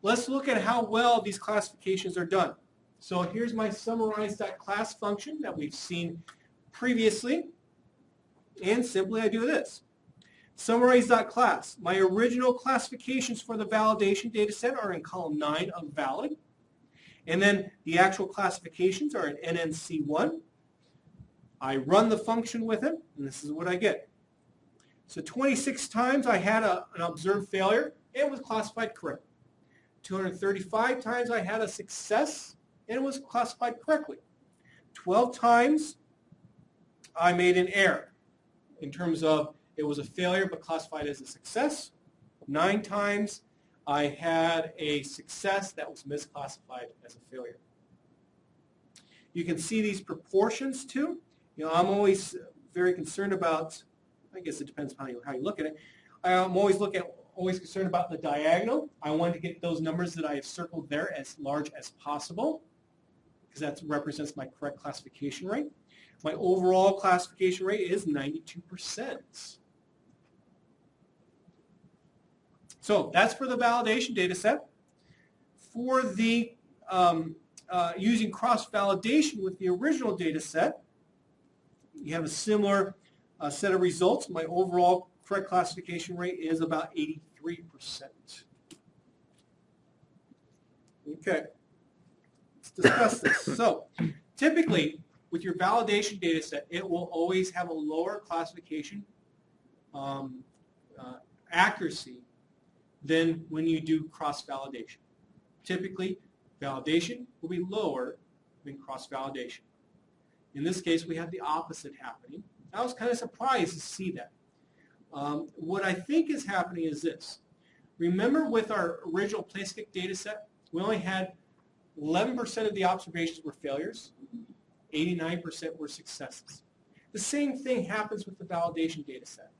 Let's look at how well these classifications are done. So here's my summarize.class function that we've seen previously. And simply I do this. Summarize.class. My original classifications for the validation data set are in column 9 of valid. And then the actual classifications are in NNC1. I run the function with it, and this is what I get. So 26 times I had an observed failure. It was classified correctly. 235 times I had a success, and it was classified correctly. 12 times I made an error in terms of it was a failure but classified as a success. 9 times I had a success that was misclassified as a failure. You can see these proportions too. You know, I'm always very concerned about, I guess it depends on how you look at it. I'm always concerned about the diagonal. I want to get those numbers that I have circled there as large as possible because that represents my correct classification rate. My overall classification rate is 92%. So that's for the validation data set. For the using cross-validation with the original data set, you have a similar set of results. My overall correct classification rate is about 83%. Okay, let's discuss this. So typically, with your validation data set, it will always have a lower classification accuracy than when you do cross-validation. Typically, validation will be lower than cross-validation. In this case, we have the opposite happening. I was kind of surprised to see that. What I think is happening is this. Remember with our original PlaceKick data set, we only had 11% of the observations were failures, 89% were successes. The same thing happens with the validation data set.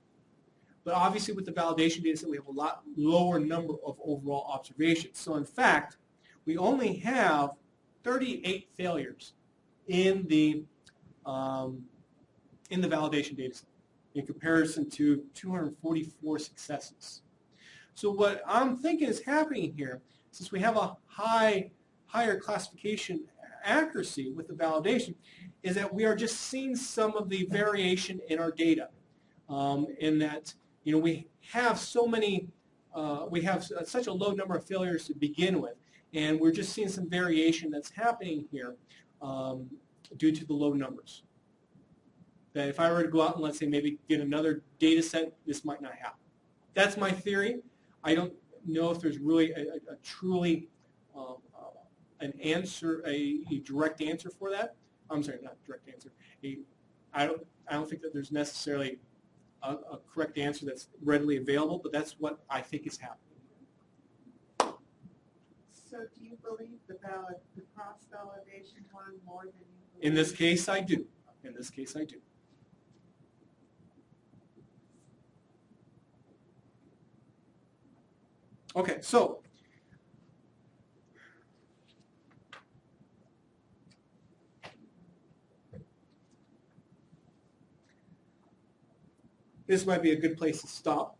But obviously with the validation data set, we have a lot lower number of overall observations. So in fact, we only have 38 failures in the validation data set in comparison to 244 successes. So what I'm thinking is happening here, since we have a higher classification accuracy with the validation, is that we are just seeing some of the variation in our data. In that, you know, we have so many, we have such a low number of failures to begin with, and we're just seeing some variation that's happening here due to the low numbers. That if I were to go out and let's say maybe get another data set, this might not happen. That's my theory. I don't know if there's really a truly an answer, a direct answer for that. I'm sorry, not direct answer. I don't think that there's necessarily a correct answer that's readily available, but that's what I think is happening. So do you believe the cross-validation one more than you believe? In this case, I do. In this case, I do. Okay, so this might be a good place to stop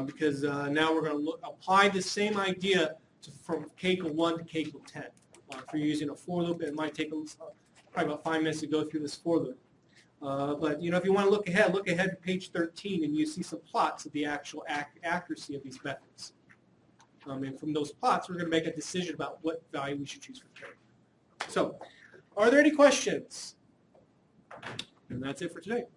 because now we're going to apply the same idea from KCL 1 to KCL 10. If you're using a for loop, it might take probably about 5 minutes to go through this for loop. But you know, if you want to look ahead to page 13, and you see some plots of the actual accuracy of these methods. And from those plots, we're going to make a decision about what value we should choose for K. So, are there any questions? And that's it for today.